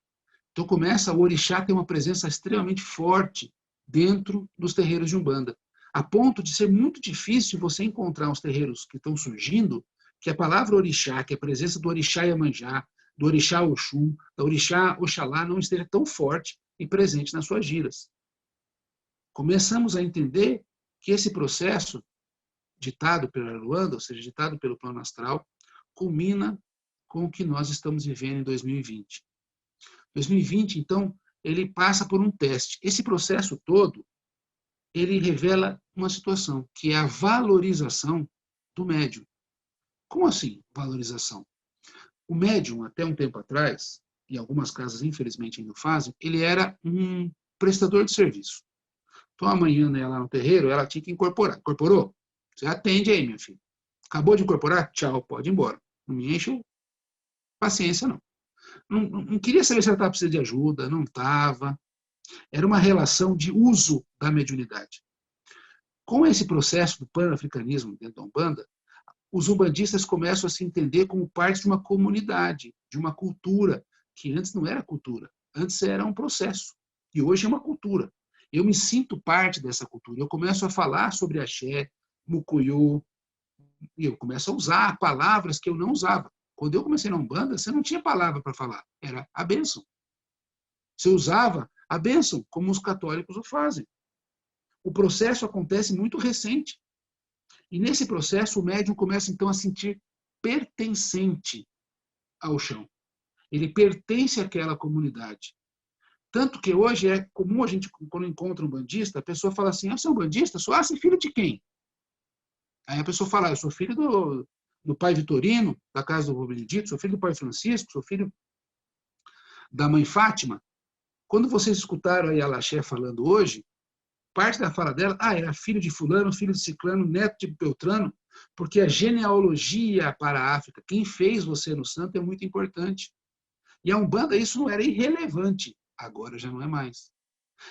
Então começa o orixá ter uma presença extremamente forte dentro dos terreiros de Umbanda, a ponto de ser muito difícil você encontrar os terreiros que estão surgindo, que a palavra orixá, que é a presença do orixá Iemanjá, do orixá Oxum, da orixá Oxalá não esteja tão forte e presente nas suas giras. Começamos a entender que esse processo, ditado pela Luanda, ou seja, ditado pelo plano astral, culmina com o que nós estamos vivendo em 2020. 2020, então, ele passa por um teste. Esse processo todo, ele revela uma situação, que é a valorização do médium. Como assim, valorização? O médium, até um tempo atrás, e algumas casas, infelizmente, ainda fazem, ele era um prestador de serviço. Então, amanhã, né, lá no terreiro, ela tinha que incorporar. Incorporou? Você atende aí, minha filha. Acabou de incorporar? Tchau, pode ir embora. Não me enche paciência, não. Não queria saber se ela estava precisando de ajuda, não estava. Era uma relação de uso da mediunidade. Com esse processo do pan-africanismo dentro da Umbanda, os umbandistas começam a se entender como parte de uma comunidade, de uma cultura, que antes não era cultura, antes era um processo, e hoje é uma cultura. Eu me sinto parte dessa cultura, eu começo a falar sobre axé, mucuyu, e eu começo a usar palavras que eu não usava. Quando eu comecei na Umbanda, você não tinha palavra para falar, era a bênção. Você usava a bênção, como os católicos o fazem. O processo acontece muito recente. E nesse processo, o médium começa, então, a sentir pertencente ao chão. Ele pertence àquela comunidade. Tanto que hoje é comum a gente, quando encontra um bandista, a pessoa fala assim, você é um bandista? Sou, você é filho de quem? Aí a pessoa fala, eu sou filho do pai Vitorino, da casa do Benedito, sou filho do pai Francisco, sou filho da mãe Fátima. Quando vocês escutaram aí a Laxé falando hoje, parte da fala dela, era filho de fulano, filho de ciclano, neto de Beltrano, porque a genealogia para a África, quem fez você no santo é muito importante. E a Umbanda, isso não era irrelevante, agora já não é mais.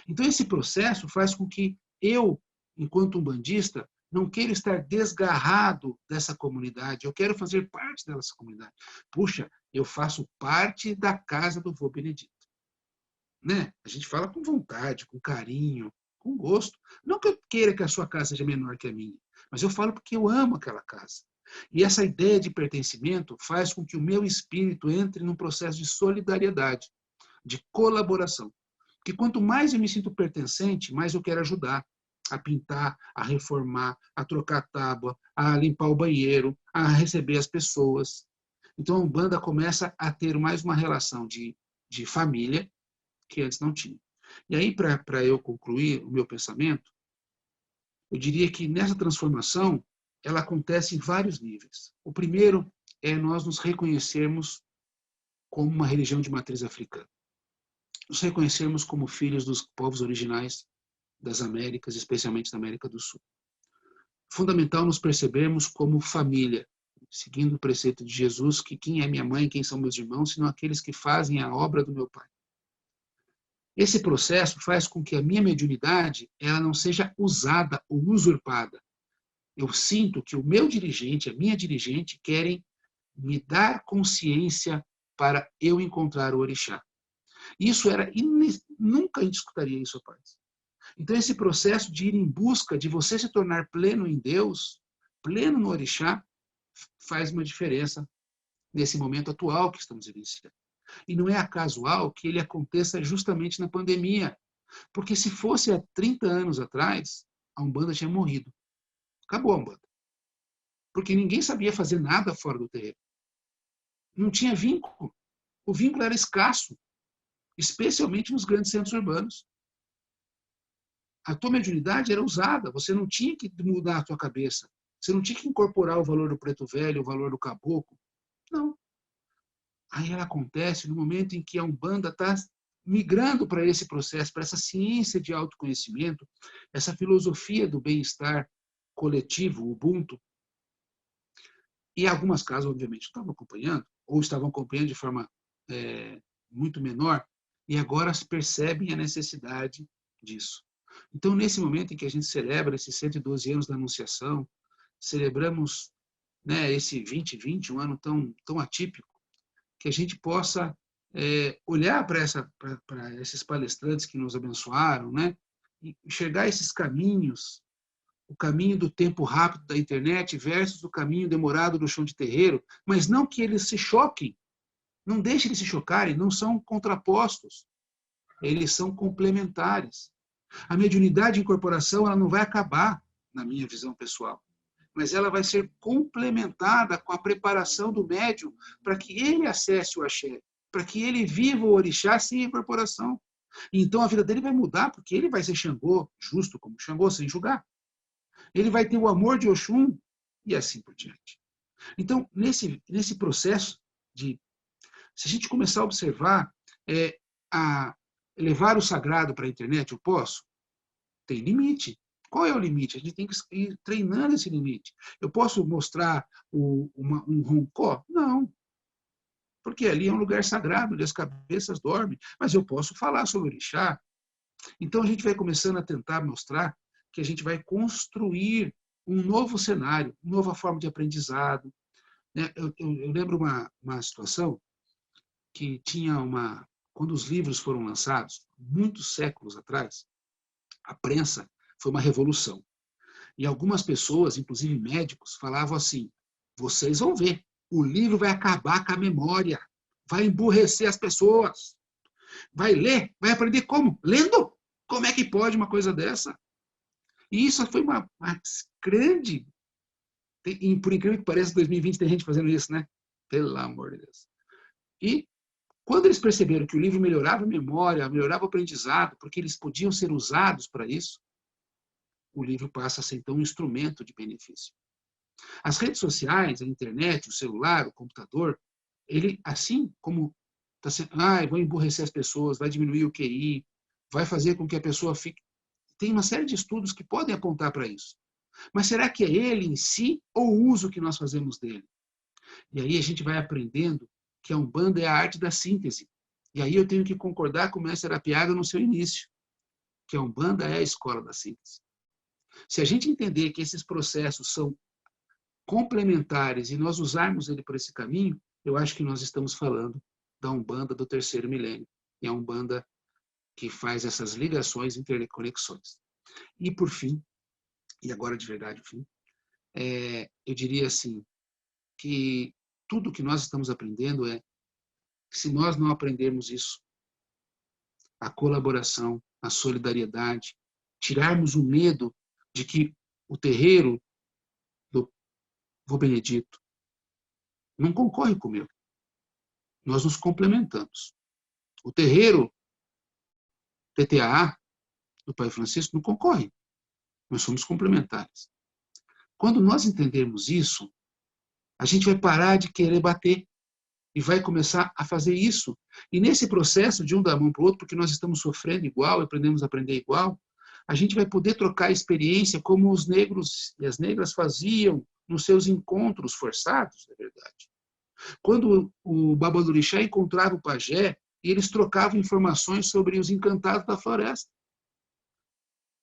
Então esse processo faz com que eu, enquanto umbandista, não queira estar desgarrado dessa comunidade, eu quero fazer parte dessa comunidade. Puxa, eu faço parte da casa do vô Benedito. Né? A gente fala com vontade, com carinho, com gosto. Não que eu queira que a sua casa seja menor que a minha, mas eu falo porque eu amo aquela casa. E essa ideia de pertencimento faz com que o meu espírito entre num processo de solidariedade, de colaboração. Porque quanto mais eu me sinto pertencente, mais eu quero ajudar a pintar, a reformar, a trocar tábua, a limpar o banheiro, a receber as pessoas. Então a Umbanda começa a ter mais uma relação de família, que antes não tinha. E aí, para eu concluir o meu pensamento, eu diria que nessa transformação, ela acontece em vários níveis. O primeiro é nós nos reconhecermos como uma religião de matriz africana. Nos reconhecermos como filhos dos povos originais das Américas, especialmente da América do Sul. Fundamental nos percebermos como família, seguindo o preceito de Jesus, que quem é minha mãe, quem são meus irmãos, senão aqueles que fazem a obra do meu Pai. Esse processo faz com que a minha mediunidade ela não seja usada ou usurpada. Eu sinto que o meu dirigente, a minha dirigente, querem me dar consciência para eu encontrar o orixá. Isso era, nunca a gente escutaria isso, rapaz. Então esse processo de ir em busca de você se tornar pleno em Deus, pleno no orixá, faz uma diferença nesse momento atual que estamos vivenciando. E não é casual que ele aconteça justamente na pandemia. Porque se fosse há 30 anos atrás, a Umbanda tinha morrido. Acabou a Umbanda. Porque ninguém sabia fazer nada fora do terreiro. Não tinha vínculo. O vínculo era escasso, especialmente nos grandes centros urbanos. A tua mediunidade era usada, você não tinha que mudar a tua cabeça. Você não tinha que incorporar o valor do preto velho, o valor do caboclo. Não. Aí ela acontece no momento em que a Umbanda está migrando para esse processo, para essa ciência de autoconhecimento, essa filosofia do bem-estar coletivo, o Ubuntu. E algumas casas, obviamente, estavam acompanhando, ou estavam acompanhando de forma muito menor, e agora se percebem a necessidade disso. Então, nesse momento em que a gente celebra esses 112 anos da Anunciação, celebramos esse 2020, um ano tão atípico, que a gente possa olhar para esses palestrantes que nos abençoaram, né? E enxergar esses caminhos, o caminho do tempo rápido da internet versus o caminho demorado do chão de terreiro, mas não que eles se choquem, Não deixe eles se chocarem, não são contrapostos. Eles são complementares. A mediunidade de incorporação ela não vai acabar, na minha visão pessoal, mas ela vai ser complementada com a preparação do médium para que ele acesse o axé, para que ele viva o orixá sem incorporação. Então a vida dele vai mudar, porque ele vai ser Xangô, justo como Xangô, sem julgar. Ele vai ter o amor de Oxum e assim por diante. Então, nesse processo de... Se a gente começar a observar, a levar o sagrado para a internet, eu posso? Tem limite. Qual é o limite? A gente tem que ir treinando esse limite. Eu posso mostrar um roncó? Não. Porque ali é um lugar sagrado, onde as cabeças dormem. Mas eu posso falar sobre o orixá. Então a gente vai começando a tentar mostrar que a gente vai construir um novo cenário, uma nova forma de aprendizado. Eu lembro uma situação que tinha quando os livros foram lançados, muitos séculos atrás, a prensa foi uma revolução. E algumas pessoas, inclusive médicos, falavam assim: vocês vão ver, o livro vai acabar com a memória, vai emburrecer as pessoas, vai ler, vai aprender como? Lendo? Como é que pode uma coisa dessa? E isso foi uma grande... E por incrível que pareça, em 2020 tem gente fazendo isso, né? Pelo amor de Deus. E quando eles perceberam que o livro melhorava a memória, melhorava o aprendizado, porque eles podiam ser usados para isso, o livro passa a ser, então, um instrumento de benefício. As redes sociais, a internet, o celular, o computador, ele, assim como está sendo, vai emburrecer as pessoas, vai diminuir o QI, vai fazer com que a pessoa fique... Tem uma série de estudos que podem apontar para isso. Mas será que é ele em si ou o uso que nós fazemos dele? E aí a gente vai aprendendo que a Umbanda é a arte da síntese. E aí eu tenho que concordar com o mestre Arapiaga no seu início, que a Umbanda é a escola da síntese. Se a gente entender que esses processos são complementares e nós usarmos ele por esse caminho, eu acho que nós estamos falando da Umbanda do terceiro milênio. E a Umbanda que faz essas ligações, interconexões. E por fim, e agora de verdade o fim, eu diria assim, que tudo que nós estamos aprendendo se nós não aprendermos isso, a colaboração, a solidariedade, tirarmos o medo de que o terreiro do Vô Benedito não concorre com o meu. Nós nos complementamos. O terreiro TTAA do Pai Francisco não concorre. Nós somos complementares. Quando nós entendermos isso, a gente vai parar de querer bater e vai começar a fazer isso. E nesse processo de um dar a mão para o outro, porque nós estamos sofrendo igual, aprendemos a aprender igual, a gente vai poder trocar experiência como os negros e as negras faziam nos seus encontros forçados, é verdade. Quando o Babalorixá encontrava o pajé, eles trocavam informações sobre os encantados da floresta.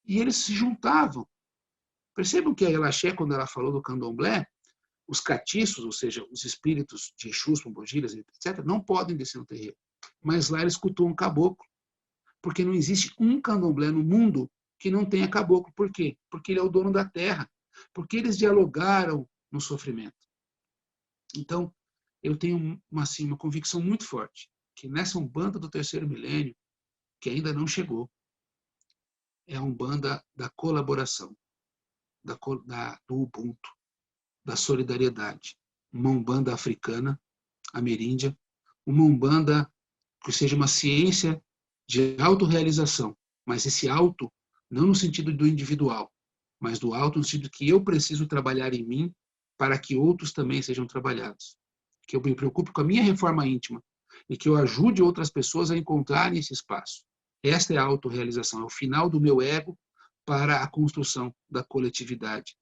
E eles se juntavam. Percebam que a Elaxé, quando ela falou do candomblé, os catiços, ou seja, os espíritos de Exus, pombogiras, etc., não podem descer no terreiro. Mas lá eles cultuam caboclo. Porque não existe um candomblé no mundo que não tenha caboclo. Por quê? Porque ele é o dono da terra. Porque eles dialogaram no sofrimento. Então, eu tenho uma convicção muito forte que nessa Umbanda do terceiro milênio, que ainda não chegou, é a Umbanda da colaboração, do Ubuntu, da solidariedade. Uma Umbanda africana, ameríndia, uma Umbanda que seja uma ciência de autorrealização, mas esse auto não no sentido do individual, mas do auto no sentido que eu preciso trabalhar em mim para que outros também sejam trabalhados. Que eu me preocupe com a minha reforma íntima e que eu ajude outras pessoas a encontrarem esse espaço. Esta é a autorrealização, é o final do meu ego para a construção da coletividade.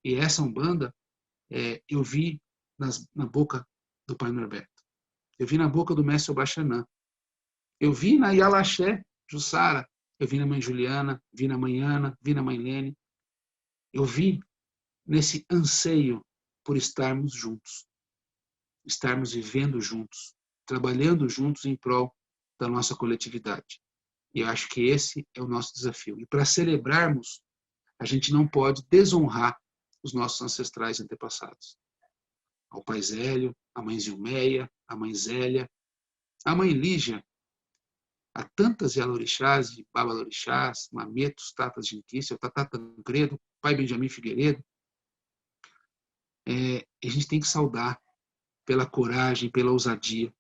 E essa Umbanda eu vi na boca do Pai Norberto. Eu vi na boca do Mestre Obaxanã. Eu vi na Yalaxé, Jussara. Eu vi na Mãe Juliana, vi na Mãe Ana, vi na Mãe Lene. Eu vi nesse anseio por estarmos juntos. Estarmos vivendo juntos, trabalhando juntos em prol da nossa coletividade. E eu acho que esse é o nosso desafio. E para celebrarmos, a gente não pode desonrar os nossos ancestrais e antepassados. ao pai Zélio, à mãe Zilmeia, à mãe Zélia, à mãe Lígia, a tantas Yalorixás e Babalorixás, Mametos, Tatas de Inquícia, o Tatá Tancredo, pai Benjamin Figueiredo. A gente tem que saudar pela coragem, pela ousadia.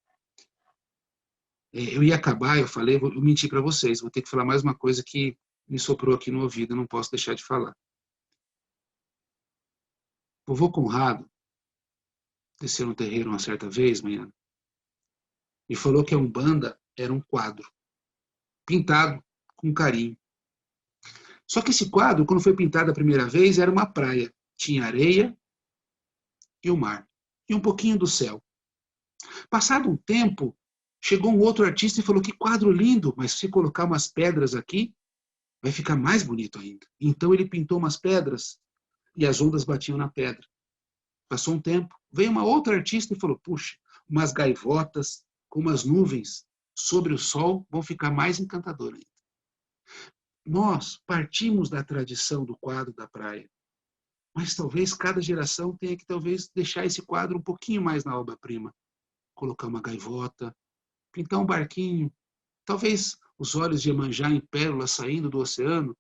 Eu ia acabar, eu falei, eu menti para vocês, vou ter que falar mais uma coisa que me soprou aqui no ouvido, eu não posso deixar de falar. Vovô Conrado desceu no terreiro uma certa vez, manhã, e falou que a Umbanda era um quadro, pintado com carinho. Só que esse quadro, quando foi pintado a primeira vez, era uma praia. Tinha areia e o mar, e um pouquinho do céu. Passado um tempo, chegou um outro artista e falou: que quadro lindo, mas se colocar umas pedras aqui, vai ficar mais bonito ainda. Então ele pintou umas pedras e as ondas batiam na pedra. Passou um tempo, veio uma outra artista e falou: puxa, umas gaivotas com umas nuvens sobre o sol vão ficar mais encantador ainda. Nós partimos da tradição do quadro da praia, mas talvez cada geração tenha que talvez deixar esse quadro um pouquinho mais na obra-prima. Colocar uma gaivota, pintar um barquinho, talvez os olhos de Iemanjá em pérolas saindo do oceano,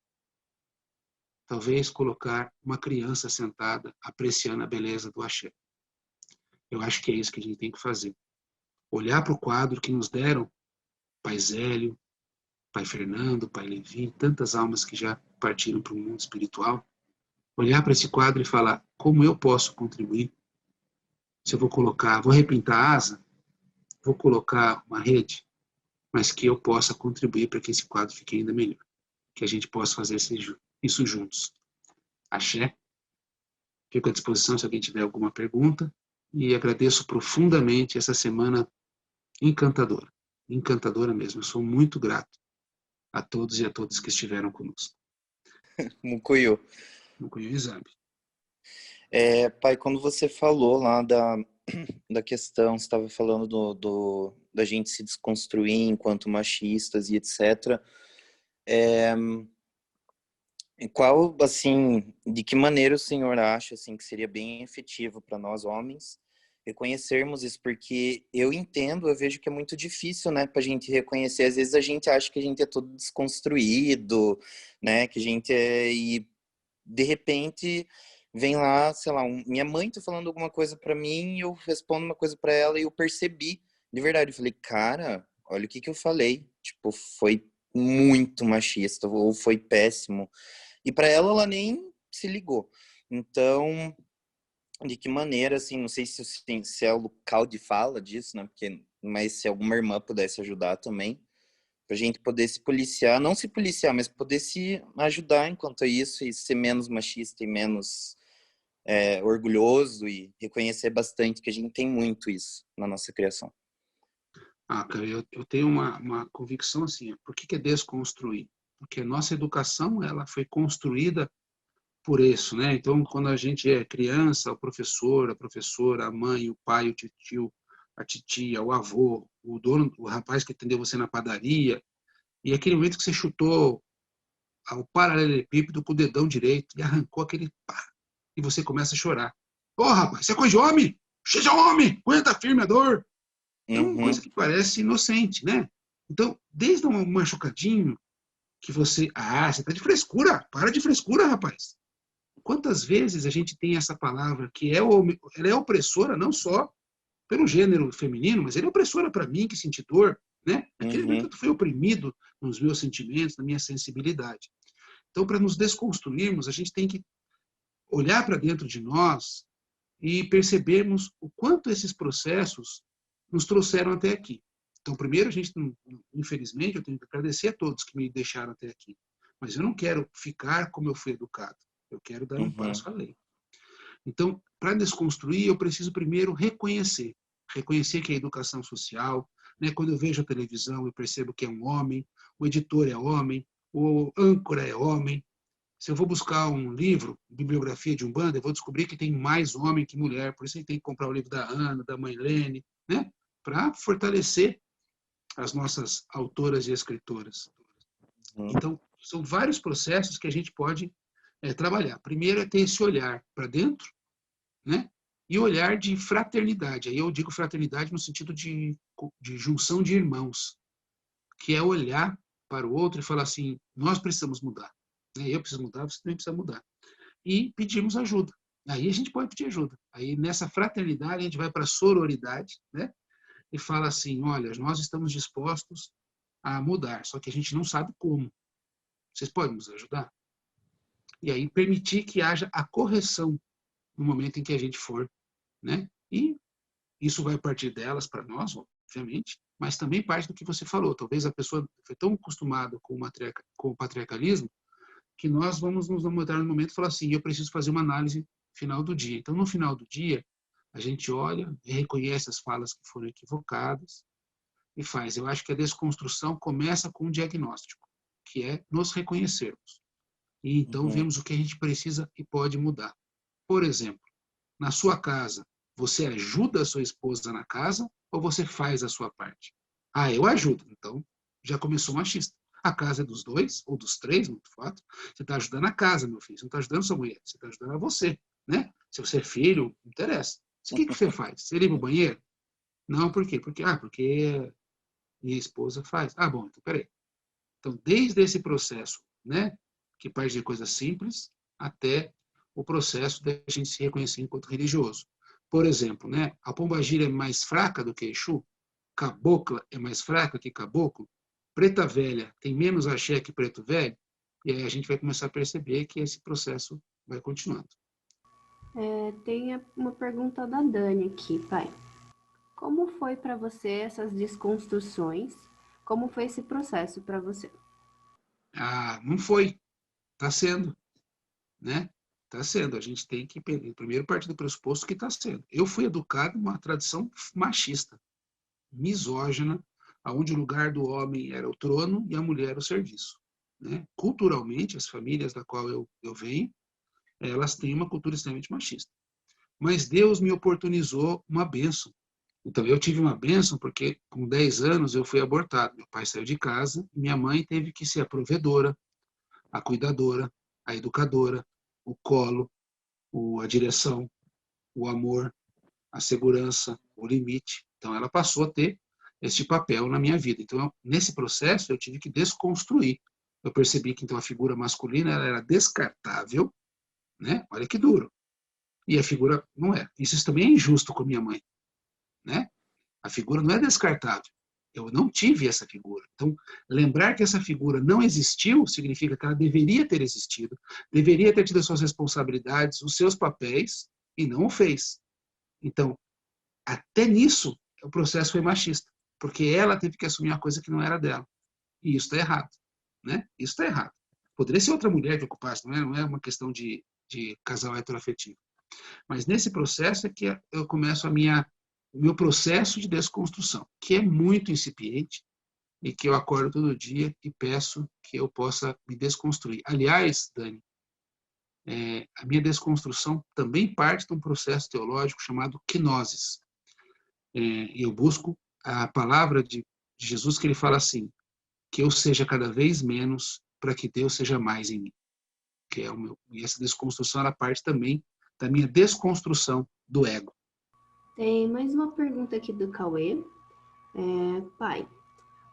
talvez colocar uma criança sentada apreciando a beleza do axé. Eu acho que é isso que a gente tem que fazer. Olhar para o quadro que nos deram Pai Zélio, Pai Fernando, Pai Levi, tantas almas que já partiram para o mundo espiritual, olhar para esse quadro e falar: como eu posso contribuir? Se eu vou colocar, vou repintar a asa, vou colocar uma rede, mas que eu possa contribuir para que esse quadro fique ainda melhor. Que a gente possa fazer isso juntos. Axé. Fico à disposição se alguém tiver alguma pergunta e agradeço profundamente essa semana encantadora. Encantadora mesmo. Eu sou muito grato a todos e a todas que estiveram conosco. Mucuyu. Mucuyu e Zambi. Pai, quando você falou lá da questão, você estava falando da gente se desconstruir enquanto machistas e etc. Qual, assim, de que maneira o senhor acha, assim, que seria bem efetivo para nós homens reconhecermos isso? Porque eu entendo, eu vejo que é muito difícil, né, para a gente reconhecer. Às vezes a gente acha que a gente é todo desconstruído, né, que a gente e de repente vem lá, sei lá, minha mãe tá falando alguma coisa para mim, eu respondo uma coisa para ela e eu percebi, de verdade, eu falei: cara, olha o que eu falei, tipo, foi muito machista ou foi péssimo. E para ela nem se ligou. Então, de que maneira, assim, não sei se é o local de fala disso, né? Mas se alguma irmã pudesse ajudar também, pra gente poder se policiar, não se policiar, mas poder se ajudar enquanto isso e ser menos machista e menos orgulhoso e reconhecer bastante que a gente tem muito isso na nossa criação. Cara, eu tenho uma convicção assim. Por que é desconstruir? Porque a nossa educação ela foi construída por isso, né? Então, quando a gente é criança, o professor, a professora, a mãe, o pai, o tio, a titia, o avô, o dono, o rapaz que atendeu você na padaria, e aquele momento que você chutou o paralelepípedo com o dedão direito e arrancou aquele pá, e você começa a chorar. Ô, rapaz, isso é coisa de homem? Seja homem, aguenta firme a dor. É uma coisa que parece inocente, né? Então, desde um machucadinho que você... você tá de frescura. Para de frescura, rapaz. Quantas vezes a gente tem essa palavra que ela é opressora não só pelo gênero feminino, mas ela é opressora para mim, que senti dor, né? Aquele momento eu fui oprimido nos meus sentimentos, na minha sensibilidade. Então, para nos desconstruirmos, a gente tem que olhar para dentro de nós e percebermos o quanto esses processos nos trouxeram até aqui. Então, primeiro, infelizmente, eu tenho que agradecer a todos que me deixaram até aqui. Mas eu não quero ficar como eu fui educado. Eu quero dar um passo além. Então, para desconstruir, eu preciso primeiro reconhecer. Reconhecer que é educação social. Né? Quando eu vejo a televisão, eu percebo que é um homem, o editor é homem, o âncora é homem. Se eu vou buscar um livro, bibliografia de Umbanda, eu vou descobrir que tem mais homem que mulher. Por isso a gente tem que comprar o livro da Ana, da Mãe Lene, né? Para fortalecer as nossas autoras e escritoras. Então, são vários processos que a gente pode trabalhar. Primeiro é ter esse olhar para dentro, né? E olhar de fraternidade. Aí eu digo fraternidade no sentido de junção de irmãos, que é olhar para o outro e falar assim, nós precisamos mudar. Eu preciso mudar, você também precisa mudar. E pedimos ajuda. Aí a gente pode pedir ajuda. Aí nessa fraternidade a gente vai para a sororidade, né? E fala assim, olha, nós estamos dispostos a mudar, só que a gente não sabe como. Vocês podem nos ajudar? E aí permitir que haja a correção no momento em que a gente for, né? E isso vai partir delas para nós, obviamente, mas também parte do que você falou. Talvez a pessoa foi tão acostumada com o patriarcalismo que nós vamos nos mudar no momento e falar assim, eu preciso fazer uma análise final do dia. Então, no final do dia, a gente olha e reconhece as falas que foram equivocadas e faz. Eu acho que a desconstrução começa com um diagnóstico, que é nos reconhecermos. E então vemos o que a gente precisa e pode mudar. Por exemplo, na sua casa, você ajuda a sua esposa na casa ou você faz a sua parte? Ah, eu ajudo. Então, já começou machista. A casa é dos dois, ou dos três, muito fato. Você está ajudando a casa, meu filho. Você não está ajudando sua mulher. Você está ajudando a você, né? Se você é filho, não interessa. O que você faz? Você limpa o banheiro? Não, por quê? Porque minha esposa faz. Ah, bom, então peraí. Então, desde esse processo, né, que parte de coisas simples, até o processo da gente se reconhecer enquanto religioso. Por exemplo, né, a pombagira é mais fraca do que Exu, cabocla é mais fraca que caboclo, preta velha tem menos axé que preto velho, e aí a gente vai começar a perceber que esse processo vai continuando. Tem uma pergunta da Dani aqui, pai. Como foi para você essas desconstruções? Como foi esse processo para você? Ah, não foi. Está sendo, né? Está sendo. A gente tem que primeiro partir do pressuposto que está sendo. Eu fui educado numa tradição machista, misógina, onde o lugar do homem era o trono e a mulher o serviço. Né? Culturalmente, as famílias da qual eu venho, elas têm uma cultura extremamente machista. Mas Deus me oportunizou uma bênção. Então, eu tive uma bênção porque, com 10 anos, eu fui abortado. Meu pai saiu de casa e minha mãe teve que ser a provedora, a cuidadora, a educadora, o colo, a direção, o amor, a segurança, o limite. Então, ela passou a ter este papel na minha vida. Então, nesse processo, eu tive que desconstruir. Eu percebi que, então, a figura masculina ela era descartável, né? Olha que duro. E a figura não é. Isso também é injusto com a minha mãe, né? A figura não é descartável. Eu não tive essa figura. Então, lembrar que essa figura não existiu significa que ela deveria ter existido, deveria ter tido as suas responsabilidades, os seus papéis, e não o fez. Então, até nisso, o processo foi machista, porque ela teve que assumir uma coisa que não era dela. E isso está errado. Né? Isso está errado. Poderia ser outra mulher que ocupasse, não é uma questão de casal heteroafetivo. Mas nesse processo é que eu começo o meu processo de desconstrução, que é muito incipiente e que eu acordo todo dia e peço que eu possa me desconstruir. Aliás, Dani, a minha desconstrução também parte de um processo teológico chamado quenosis. E eu busco a palavra de Jesus que ele fala assim, que eu seja cada vez menos para que Deus seja mais em mim. Que é e essa desconstrução ela parte também da minha desconstrução do ego. Tem mais uma pergunta aqui do Cauê. Pai,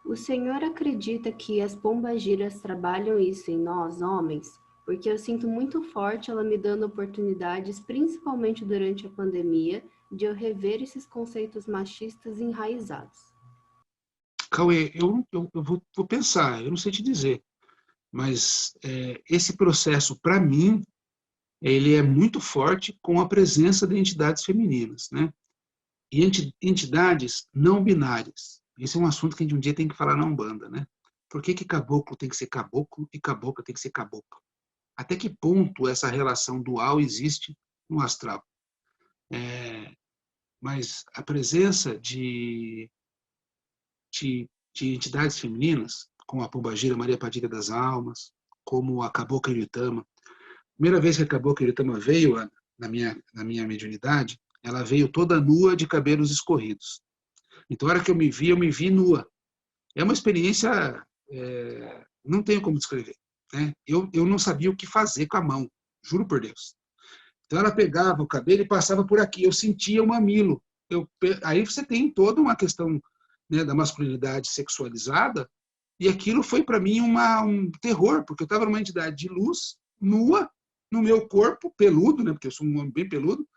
o senhor acredita que as pombagiras trabalham isso em nós, homens? Porque eu sinto muito forte ela me dando oportunidades, principalmente durante a pandemia, de eu rever esses conceitos machistas enraizados. Cauê, eu vou pensar, eu não sei te dizer, mas esse processo, para mim, ele é muito forte com a presença de entidades femininas, né? E entidades não binárias. Esse é um assunto que a gente um dia tem que falar na Umbanda, né? Por que caboclo tem que ser caboclo e cabocla tem que ser cabocla? Até que ponto essa relação dual existe no astral? Mas a presença de entidades femininas, como a Pombagira Maria Padilha das Almas, como a Cabocla Iritama. Primeira vez que a Cabocla Iritama veio na minha mediunidade, ela veio toda nua de cabelos escorridos. Então, a hora que eu me vi nua. É uma experiência, não tenho como descrever. Né? Eu não sabia o que fazer com a mão, juro por Deus. Então ela pegava o cabelo e passava por aqui. Eu sentia o mamilo. Aí você tem toda uma questão, né, da masculinidade sexualizada, e aquilo foi para mim um terror, porque eu estava numa entidade de luz, nua, no meu corpo, peludo, né, porque eu sou um homem bem peludo.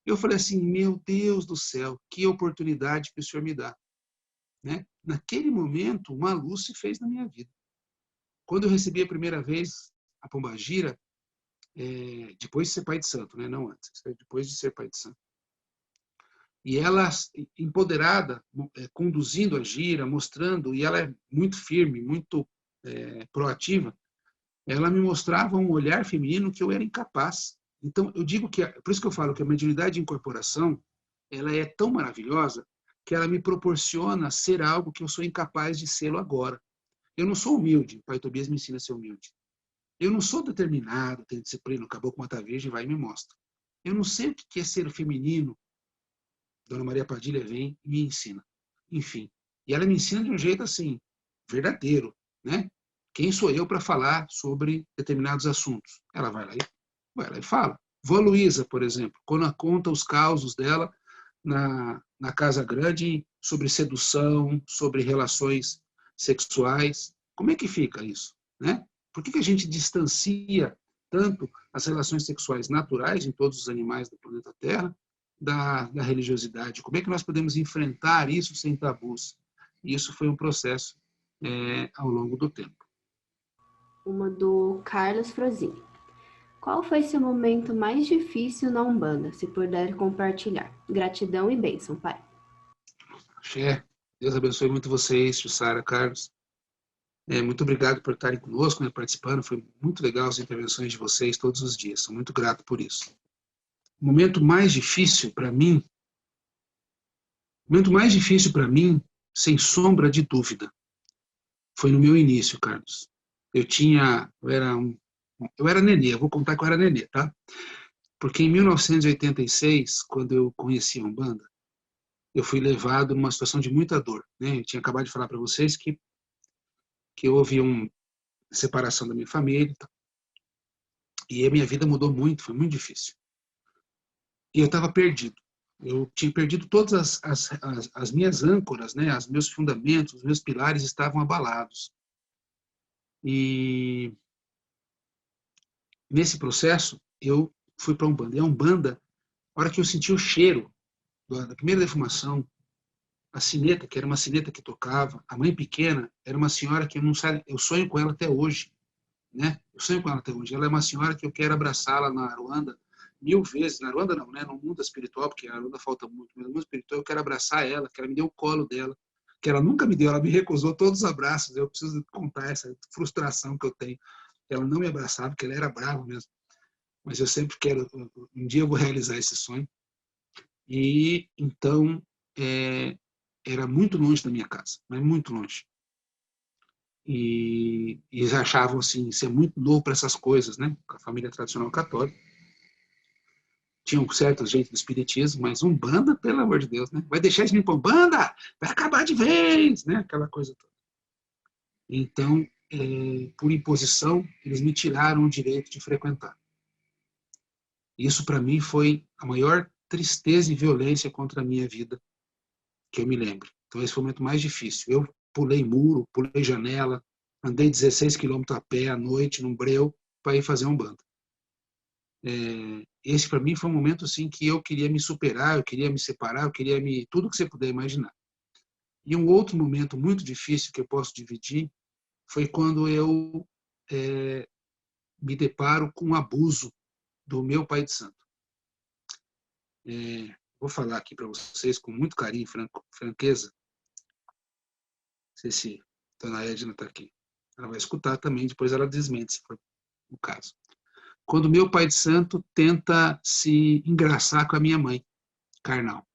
Eu falei assim, meu Deus do céu, que oportunidade que o Senhor me dá. Né? Naquele momento, uma luz se fez na minha vida. Quando eu recebi a primeira vez a pombagira, depois de ser pai de santo, né? Não antes, depois de ser pai de santo. E ela, empoderada, conduzindo a gira, mostrando, e ela é muito firme, muito proativa, ela me mostrava um olhar feminino que eu era incapaz. Então, eu digo que, por isso que eu falo que a mediunidade de incorporação, ela é tão maravilhosa que ela me proporciona ser algo que eu sou incapaz de ser agora. Eu não sou humilde, o Pai Tobias me ensina a ser humilde. Eu não sou determinado, tenho disciplina, o Caboclo Mata Virgem vai e me mostra. Eu não sei o que é ser feminino. Dona Maria Padilha vem e me ensina. Enfim, e ela me ensina de um jeito assim, verdadeiro, né? Quem sou eu para falar sobre determinados assuntos? Ela vai lá e fala. Vó Luísa, por exemplo, quando ela conta os causos dela na Casa Grande sobre sedução, sobre relações sexuais, como é que fica isso, né? Por que a gente distancia tanto as relações sexuais naturais em todos os animais do planeta Terra da religiosidade? Como é que nós podemos enfrentar isso sem tabus? E isso foi um processo ao longo do tempo. Uma do Carlos Frozini. Qual foi seu momento mais difícil na Umbanda, se puder compartilhar? Gratidão e bênção, pai. Axé, Deus abençoe muito vocês, Jussara, Carlos. Muito obrigado por estarem conosco, né, participando. Foi muito legal as intervenções de vocês todos os dias. Sou muito grato por isso. O momento mais difícil para mim, sem sombra de dúvida, foi no meu início, Carlos. Eu era nenê, eu vou contar que eu era nenê, tá? Porque em 1986, quando eu conheci a Umbanda, eu fui levado numa situação de muita dor, né? Eu tinha acabado de falar para vocês que houve uma separação da minha família, e a minha vida mudou muito, foi muito difícil. E eu estava perdido. Eu tinha perdido todas as minhas âncoras, né? Os meus fundamentos, os meus pilares estavam abalados. E nesse processo, eu fui para a Umbanda. E a Umbanda, na hora que eu senti o cheiro da primeira defumação, a sineta, que era uma sineta que tocava, a mãe pequena, era uma senhora que eu sonho com ela até hoje, né? Eu sonho com ela até hoje. Ela é uma senhora que eu quero abraçá-la na Aruanda 1000 vezes. Na Aruanda não, né? No mundo espiritual, porque a Aruanda falta muito, mas no mundo espiritual eu quero abraçar ela, que ela me deu o colo dela, que ela nunca me deu, ela me recusou todos os abraços. Eu preciso contar essa frustração que eu tenho. Ela não me abraçava, porque ela era brava mesmo. Mas eu sempre quero, um dia eu vou realizar esse sonho. E então, era muito longe da minha casa, mas muito longe. E eles achavam assim, ser muito novo para essas coisas, né? Com a família tradicional católica. Tinha um certo jeito do espiritismo, mas Umbanda, pelo amor de Deus, né? Vai deixar de vir para Umbanda? Vai acabar de vez, né? Aquela coisa toda. Então, por imposição, eles me tiraram o direito de frequentar. Isso, para mim, foi a maior tristeza e violência contra a minha vida que eu me lembro. Então, esse foi o momento mais difícil. Eu pulei muro, pulei janela, andei 16 quilômetros a pé à noite, num breu, para ir fazer Umbanda. Esse, para mim, foi um momento assim, que eu queria me superar, eu queria me separar, eu queria tudo que você puder imaginar. E um outro momento muito difícil que eu posso dividir foi quando eu me deparo com o abuso do meu pai de santo. Vou falar aqui para vocês com muito carinho e franqueza. Não sei se a dona Edna está aqui. Ela vai escutar também, depois ela desmente, se for o caso. Quando meu pai de santo tenta se engraçar com a minha mãe carnal.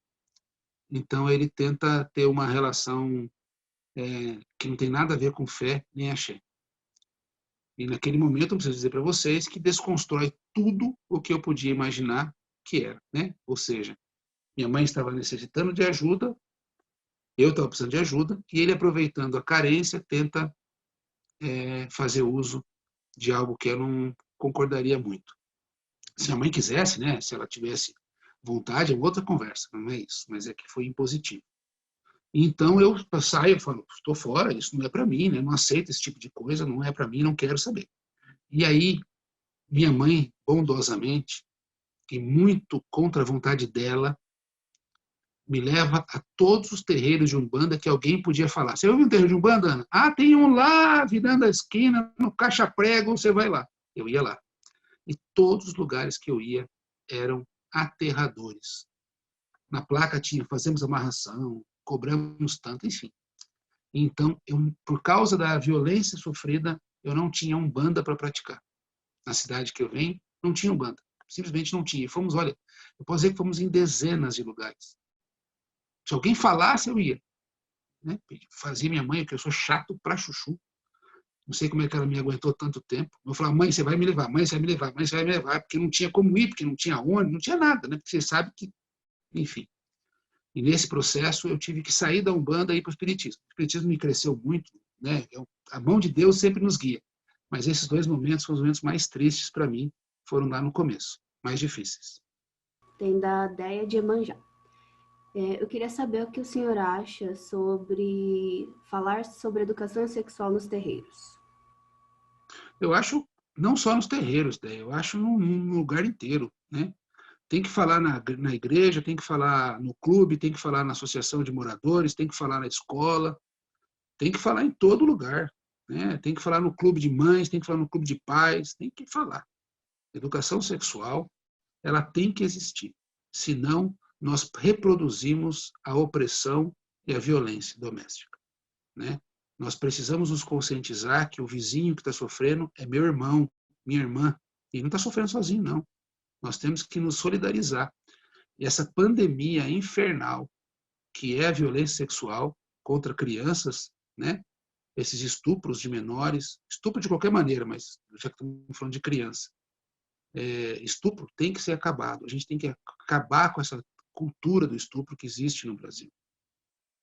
Então, ele tenta ter uma relação que não tem nada a ver com fé nem axé. E naquele momento, eu preciso dizer para vocês que desconstrói tudo o que eu podia imaginar que era, né? Ou seja, minha mãe estava necessitando de ajuda, eu estava precisando de ajuda, e ele, aproveitando a carência, tenta fazer uso de algo que eu não concordaria muito. Se a mãe quisesse, né, se ela tivesse vontade, é outra conversa, não é isso, mas é que foi impositivo. Então eu saio e falo, estou fora, isso não é para mim, né, não aceito esse tipo de coisa, não é para mim, não quero saber. E aí, minha mãe, bondosamente, e muito contra a vontade dela, me leva a todos os terreiros de Umbanda que alguém podia falar. Você ouviu um terreiro de Umbanda, Ana? Ah, tem um lá, virando a esquina, no Caixa Prego, você vai lá. Eu ia lá. E todos os lugares que eu ia eram aterradores. Na placa tinha, fazemos amarração, cobramos tanto, enfim. Então, por causa da violência sofrida, eu não tinha Umbanda para praticar. Na cidade que eu venho, não tinha Umbanda. Simplesmente não tinha. E fomos, olha, eu posso dizer que fomos em dezenas de lugares. Se alguém falasse, eu ia. Né? Fazia minha mãe, que eu sou chato pra chuchu. Não sei como é que ela me aguentou tanto tempo. Eu falava, mãe, você vai me levar, mãe, você vai me levar, mãe, você vai me levar, porque não tinha como ir, porque não tinha onde, não tinha nada, né? Porque você sabe que, enfim. E nesse processo eu tive que sair da Umbanda e ir para o Espiritismo. O Espiritismo me cresceu muito, né? A mão de Deus sempre nos guia. Mas esses dois momentos foram os momentos mais tristes para mim, foram lá no começo, mais difíceis. Tem da Déia de Iemanjá. Eu queria saber o que o senhor acha sobre falar sobre educação sexual nos terreiros. Eu acho, não só nos terreiros, né? Eu acho no lugar inteiro, né? Tem que falar na igreja, tem que falar no clube, tem que falar na associação de moradores, tem que falar na escola, tem que falar em todo lugar, né? Tem que falar no clube de mães, tem que falar no clube de pais, tem que falar. Educação sexual, ela tem que existir. Senão, nós reproduzimos a opressão e a violência doméstica, né? Nós precisamos nos conscientizar que o vizinho que está sofrendo é meu irmão, minha irmã, e ele não está sofrendo sozinho, não. Nós temos que nos solidarizar. E essa pandemia infernal, que é a violência sexual contra crianças, né? Esses estupros de menores, estupro de qualquer maneira, mas já que estamos falando de criança, estupro tem que ser acabado. A gente tem que acabar com essa cultura do estupro que existe no Brasil.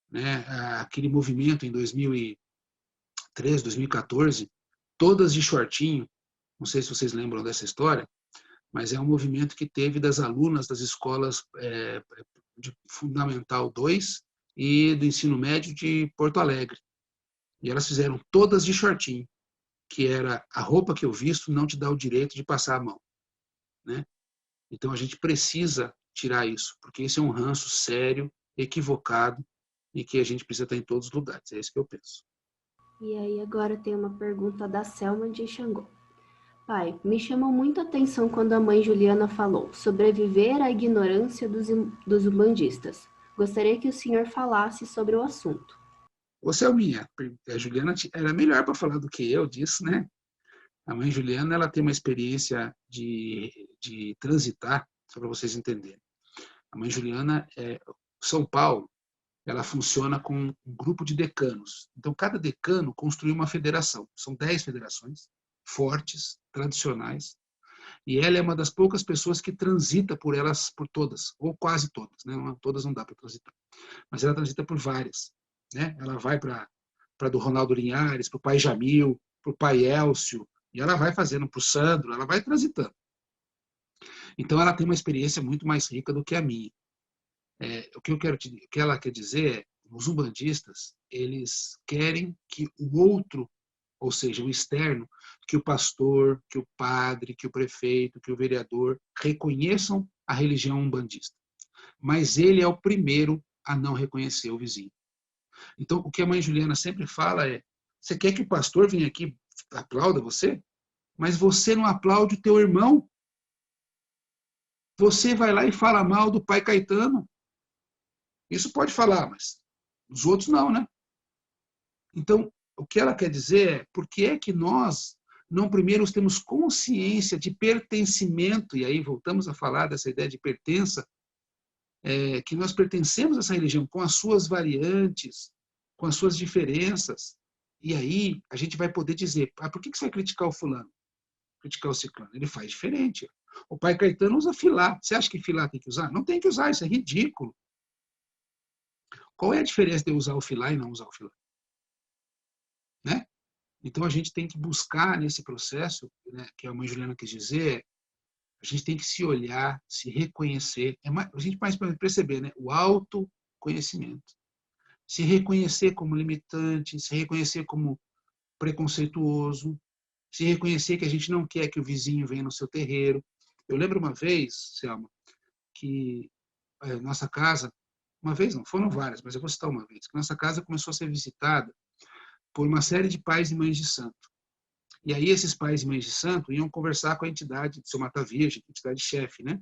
Né? Aquele movimento em 2013, 2014, todas de shortinho, não sei se vocês lembram dessa história, mas é um movimento que teve das alunas das escolas de Fundamental 2 e do ensino médio de Porto Alegre. E elas fizeram todas de shortinho, que era a roupa que eu visto não te dá o direito de passar a mão. Né? Então a gente precisa tirar isso, porque esse é um ranço sério, equivocado, e que a gente precisa estar em todos os lugares. É isso que eu penso. E aí agora tem uma pergunta da Selma de Xangô. Pai, me chamou muito a atenção quando a mãe Juliana falou sobreviver à ignorância dos umbandistas. Gostaria que o senhor falasse sobre o assunto. Ô, Selminha, a Juliana era melhor para falar do que eu disso, né? A mãe Juliana, ela tem uma experiência de transitar, só para vocês entenderem. A mãe Juliana, São Paulo, ela funciona com um grupo de decanos. Então, cada decano construiu uma federação. São 10 federações fortes, tradicionais, e ela é uma das poucas pessoas que transita por elas, por todas, ou quase todas, né? Todas não dá para transitar, mas ela transita por várias, né? Ela vai para do Ronaldo Linhares, para o pai Jamil, para o pai Elcio, e ela vai fazendo para o Sandro, ela vai transitando. Então, ela tem uma experiência muito mais rica do que a minha. O que ela quer dizer é, os umbandistas, eles querem que o outro, ou seja, o externo, que o pastor, que o padre, que o prefeito, que o vereador reconheçam a religião umbandista. Mas ele é o primeiro a não reconhecer o vizinho. Então, o que a mãe Juliana sempre fala é, você quer que o pastor venha aqui e aplauda você? Mas você não aplaude o teu irmão. Você vai lá e fala mal do pai Caetano. Isso pode falar, mas os outros não, né? Então, o que ela quer dizer é, por que é que nós não primeiro temos consciência de pertencimento, e aí voltamos a falar dessa ideia de pertença, que nós pertencemos a essa religião com as suas variantes, com as suas diferenças, e aí a gente vai poder dizer, por que você vai criticar o fulano? Criticar o ciclano? Ele faz diferente. O pai Caetano usa filá. Você acha que filá tem que usar? Não tem que usar, isso é ridículo. Qual é a diferença de usar o filá e não usar o filá? Né? Então a gente tem que buscar nesse processo, né, que a mãe Juliana quis dizer, A gente tem que se olhar, se reconhecer. A gente mais pode perceber, né? O autoconhecimento. Se reconhecer como limitante, se reconhecer como preconceituoso, se reconhecer que a gente não quer que o vizinho venha no seu terreiro. Eu lembro uma vez, Selma, que nossa casa, uma vez não, foram várias, mas eu vou citar uma vez, que nossa casa começou a ser visitada por uma série de pais e mães de santo. E aí esses pais e mães de santo iam conversar com a entidade de São Mata Virgem, entidade chefe, né?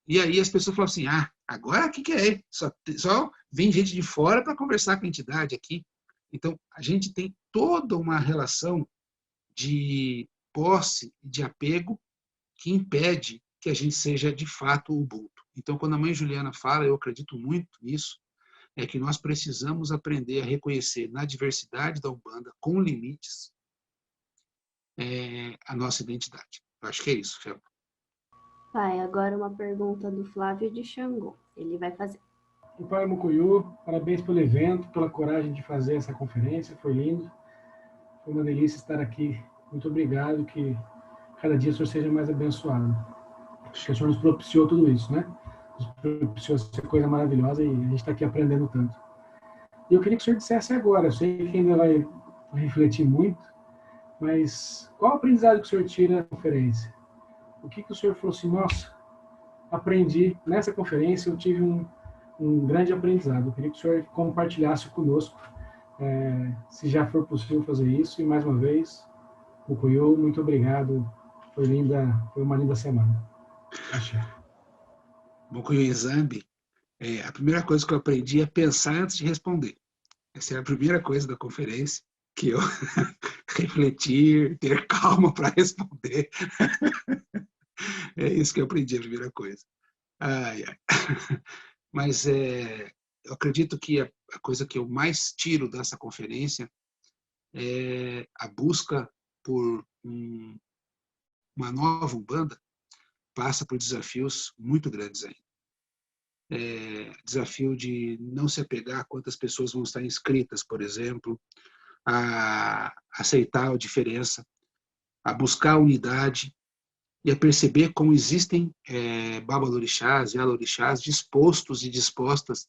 E aí as pessoas falavam assim, agora o que é? Só vem gente de fora para conversar com a entidade aqui. Então, a gente tem toda uma relação de posse e de apego que impede que a gente seja de fato Ubuntu. Então, quando a mãe Juliana fala, eu acredito muito nisso, é que nós precisamos aprender a reconhecer na diversidade da Umbanda, com limites, a nossa identidade. Eu acho que é isso, Fel. Pai, agora uma pergunta do Flávio de Xangô. Ele vai fazer. O pai Mucuyu, parabéns pelo evento, pela coragem de fazer essa conferência, foi lindo. Foi uma delícia estar aqui. Muito obrigado, que cada dia o senhor seja mais abençoado. Acho que o senhor nos propiciou tudo isso, né? Nos propiciou essa coisa maravilhosa e a gente está aqui aprendendo tanto. E eu queria que o senhor dissesse agora, eu sei que ainda vai refletir muito, mas qual o aprendizado que o senhor tira da conferência? O que o senhor falou assim, nossa, aprendi nessa conferência, eu tive um grande aprendizado. Eu queria que o senhor compartilhasse conosco, se já for possível fazer isso. E mais uma vez, Mucuyu, muito obrigado. Foi uma linda semana. Axé. Mucuyu e Zambi, a primeira coisa que eu aprendi é pensar antes de responder. Essa é a primeira coisa da conferência, que eu refletir, ter calma para responder. É isso que eu aprendi, a primeira coisa. Ai, ai. Mas eu acredito que a coisa que eu mais tiro dessa conferência é a busca por uma nova Umbanda passa por desafios muito grandes ainda. Desafio de não se apegar a quantas pessoas vão estar inscritas, por exemplo, a aceitar a diferença, a buscar a unidade e a perceber como existem babalorixás e alorixás dispostos e dispostas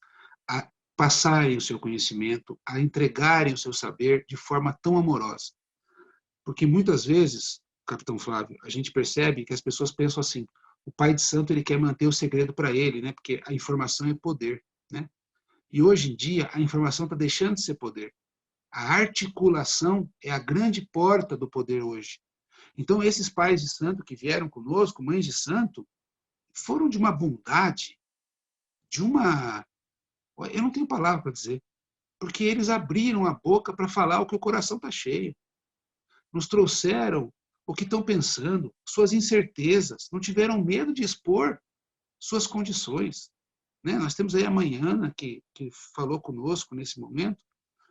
a passarem o seu conhecimento, a entregarem o seu saber de forma tão amorosa. Porque muitas vezes, Capitão Flávio, a gente percebe que as pessoas pensam assim, o pai de santo ele quer manter o segredo para ele, né? Porque a informação é poder, né? E hoje em dia a informação está deixando de ser poder. A articulação é a grande porta do poder hoje. Então esses pais de santo que vieram conosco, mães de santo, foram de uma bondade, eu não tenho palavra para dizer, porque eles abriram a boca para falar o que o coração está cheio. Nos trouxeram o que estão pensando, suas incertezas, não tiveram medo de expor suas condições. Né? Nós temos aí a Manhana, que falou conosco nesse momento,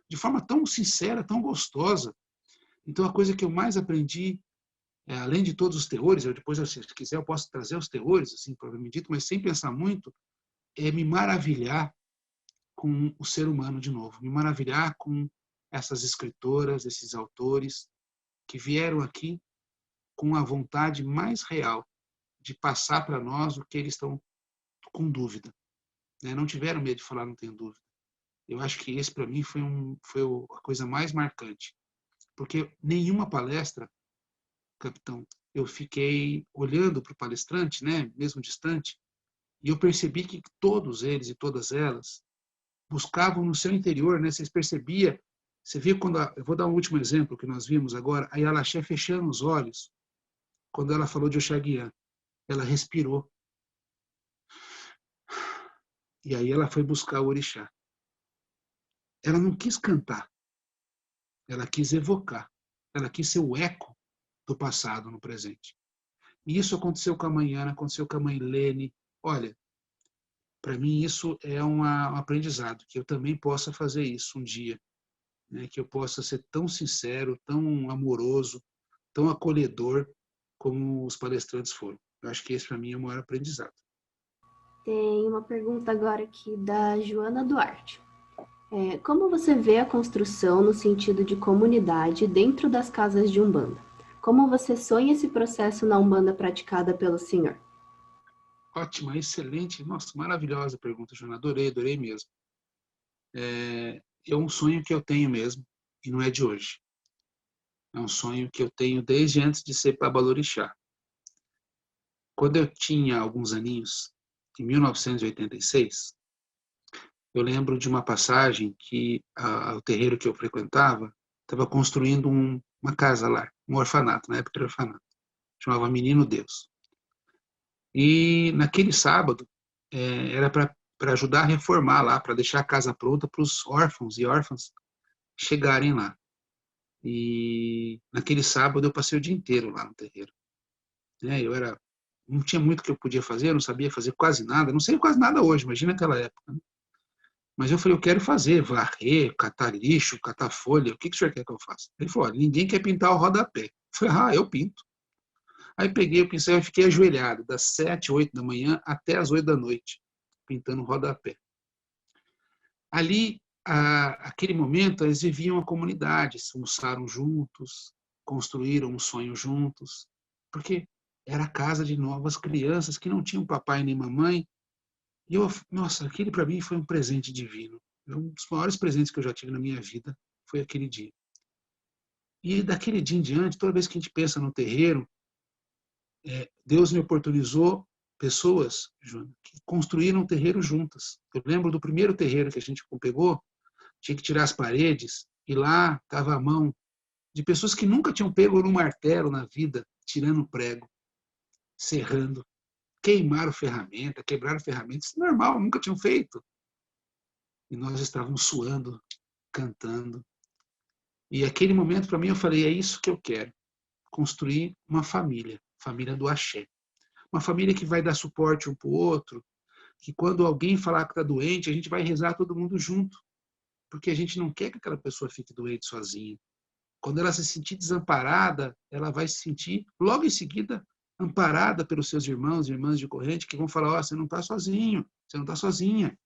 de forma tão sincera, tão gostosa. Então, a coisa que eu mais aprendi, além de todos os teores, depois, se quiser, eu posso trazer os teores, assim, provavelmente dito, mas sem pensar muito, é me maravilhar com o ser humano de novo, me maravilhar com essas escritoras, esses autores que vieram aqui com a vontade mais real de passar para nós o que eles estão com dúvida. Não tiveram medo de falar, não tenho dúvida. Eu acho que esse, para mim, foi a coisa mais marcante. Porque nenhuma palestra, capitão, eu fiquei olhando para o palestrante, né, mesmo distante, e eu percebi que todos eles e todas elas buscavam no seu interior, né, vocês percebiam, você viu quando, eu vou dar um último exemplo que nós vimos agora, a Yalaxé fechando os olhos, quando ela falou de Oxaguian, ela respirou. E aí ela foi buscar o orixá. Ela não quis cantar. Ela quis evocar. Ela quis ser o eco do passado no presente. E isso aconteceu com a Manhana, aconteceu com a mãe Lene. Olha, para mim isso é um aprendizado, que eu também possa fazer isso um dia. Né? Que eu possa ser tão sincero, tão amoroso, tão acolhedor, como os palestrantes foram. Eu acho que esse, para mim, é o maior aprendizado. Tem uma pergunta agora aqui da Joana Duarte. Como você vê a construção no sentido de comunidade dentro das casas de Umbanda? Como você sonha esse processo na Umbanda praticada pelo senhor? Ótima, excelente, nossa, maravilhosa pergunta, Joana. Adorei mesmo. É um sonho que eu tenho mesmo, e não é de hoje. É um sonho que eu tenho desde antes de ser Babalorixá. Quando eu tinha alguns aninhos, em 1986, eu lembro de uma passagem que o terreiro que eu frequentava estava construindo uma casa lá, um orfanato, na época era orfanato. Chamava Menino Deus. E naquele sábado, era para ajudar a reformar lá, para deixar a casa pronta para os órfãos e órfãs chegarem lá. E naquele sábado eu passei o dia inteiro lá no terreiro. Não tinha muito que eu podia fazer, eu não sabia fazer quase nada, não sei quase nada hoje, imagina aquela época. Né? Mas eu falei, eu quero fazer, varrer, catar lixo, catar folha, o que o senhor quer que eu faça? Ele falou, olha, ninguém quer pintar o rodapé. Eu falei, eu pinto. Aí peguei o pincel e fiquei ajoelhado, das 7, 8 da manhã até as 8 da noite, pintando o rodapé. Ali, aquele momento, eles viviam a comunidade, almoçaram juntos, construíram um sonho juntos, porque era a casa de novas crianças que não tinham papai nem mamãe. E nossa, aquele para mim foi um presente divino. Um dos maiores presentes que eu já tive na minha vida foi aquele dia. E daquele dia em diante, toda vez que a gente pensa no terreiro, Deus me oportunizou pessoas, Joana, que construíram um terreiro juntas. Eu lembro do primeiro terreiro que a gente pegou, tinha que tirar as paredes, e lá estava a mão de pessoas que nunca tinham pego no martelo na vida, tirando prego, serrando, queimaram ferramenta, quebraram ferramentas, isso é normal, nunca tinham feito. E nós estávamos suando, cantando. E aquele momento, para mim, eu falei, é isso que eu quero, construir uma família do axé. Uma família que vai dar suporte um para o outro, que quando alguém falar que está doente, a gente vai rezar todo mundo junto, porque a gente não quer que aquela pessoa fique doente sozinha. Quando ela se sentir desamparada, ela vai se sentir, logo em seguida, amparada pelos seus irmãos e irmãs de corrente, que vão falar, você não está sozinho, você não está sozinha.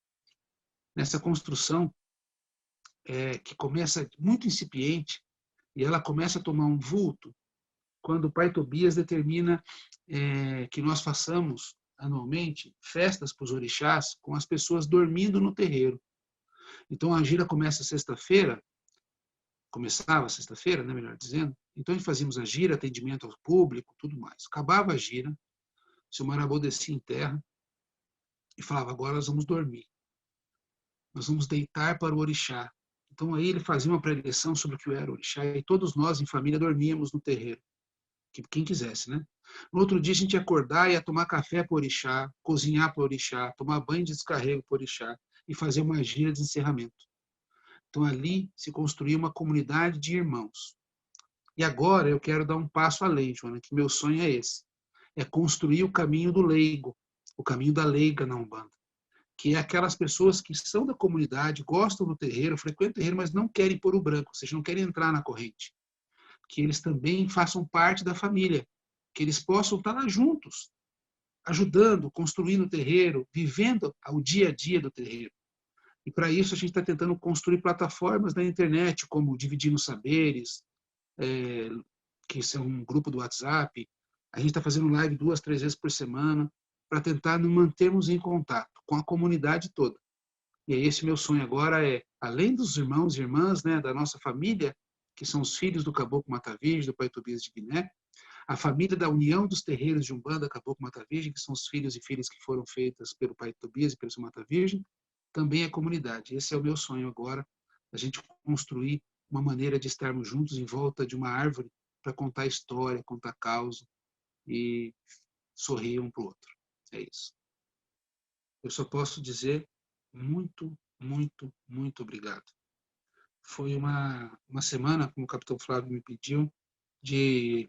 Nessa construção que começa muito incipiente, e ela começa a tomar um vulto, quando o pai Tobias determina que nós façamos, anualmente, festas para os orixás, com as pessoas dormindo no terreiro. Então, a gira começava sexta-feira, né, melhor dizendo. Então, fazíamos a gira, atendimento ao público, tudo mais. Acabava a gira, o seu Marabô descia em terra e falava, agora nós vamos dormir. Nós vamos deitar para o orixá. Então, aí ele fazia uma preleção sobre o que era o orixá, e todos nós, em família, dormíamos no terreiro. Quem quisesse, né? No outro dia, a gente ia acordar e ia tomar café para o orixá, cozinhar para o orixá, tomar banho de descarrego para o orixá e fazer uma gira de encerramento. Então, ali se construía uma comunidade de irmãos. E agora eu quero dar um passo além, Joana, que meu sonho é esse. É construir o caminho do leigo, o caminho da leiga na Umbanda. Que é aquelas pessoas que são da comunidade, gostam do terreiro, frequentam o terreiro, mas não querem pôr o branco, ou seja, não querem entrar na corrente. Que eles também façam parte da família, que eles possam estar lá juntos, ajudando, construindo o terreiro, vivendo o dia a dia do terreiro. E para isso a gente está tentando construir plataformas na internet, como Dividindo Saberes, que é um grupo do WhatsApp. A gente está fazendo live 2, 3 vezes por semana para tentar nos mantermos em contato com a comunidade toda. E aí esse meu sonho agora além dos irmãos e irmãs, né, da nossa família, que são os filhos do Caboclo Mata Virgem, do Pai Tobias de Guiné, a família da União dos Terreiros de Umbanda, Caboclo Mata Virgem, que são os filhos e filhas que foram feitas pelo Pai Tobias e pelo seu Mata Virgem, também a comunidade. Esse é o meu sonho agora, a gente construir uma maneira de estarmos juntos em volta de uma árvore para contar história, contar causa e sorrir um para o outro. É isso. Eu só posso dizer muito, muito, muito obrigado. Foi uma semana, como o capitão Flávio me pediu, de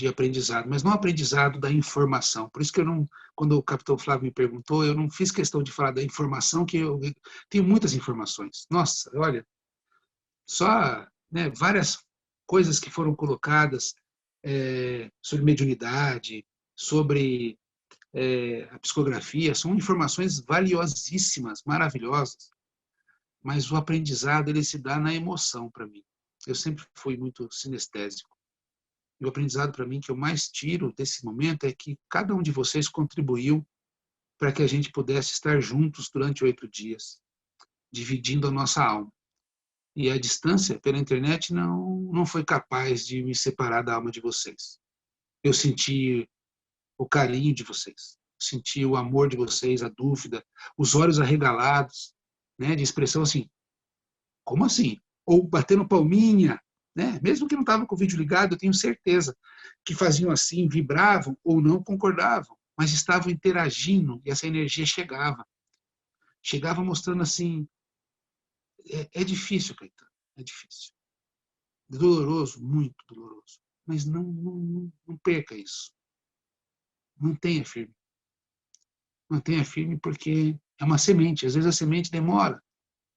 aprendizado, mas não aprendizado da informação. Por isso que quando o capitão Flávio me perguntou, eu não fiz questão de falar da informação, que eu tenho muitas informações. Nossa, olha, só várias coisas que foram colocadas sobre mediunidade, sobre a psicografia, são informações valiosíssimas, maravilhosas, mas o aprendizado ele se dá na emoção para mim. Eu sempre fui muito sinestésico. E o aprendizado para mim que eu mais tiro desse momento é que cada um de vocês contribuiu para que a gente pudesse estar juntos durante 8 dias, dividindo a nossa alma. E a distância pela internet não foi capaz de me separar da alma de vocês. Eu senti o carinho de vocês, senti o amor de vocês, a dúvida, os olhos arregalados, né, de expressão assim, como assim? Ou batendo palminha, né? Mesmo que não estava com o vídeo ligado, eu tenho certeza que faziam assim, vibravam ou não concordavam, mas estavam interagindo e essa energia chegava. Chegava mostrando assim, é difícil, Caetano, é difícil. Doloroso, muito doloroso. Mas não perca isso. Mantenha firme. Mantenha firme porque é uma semente. Às vezes a semente demora.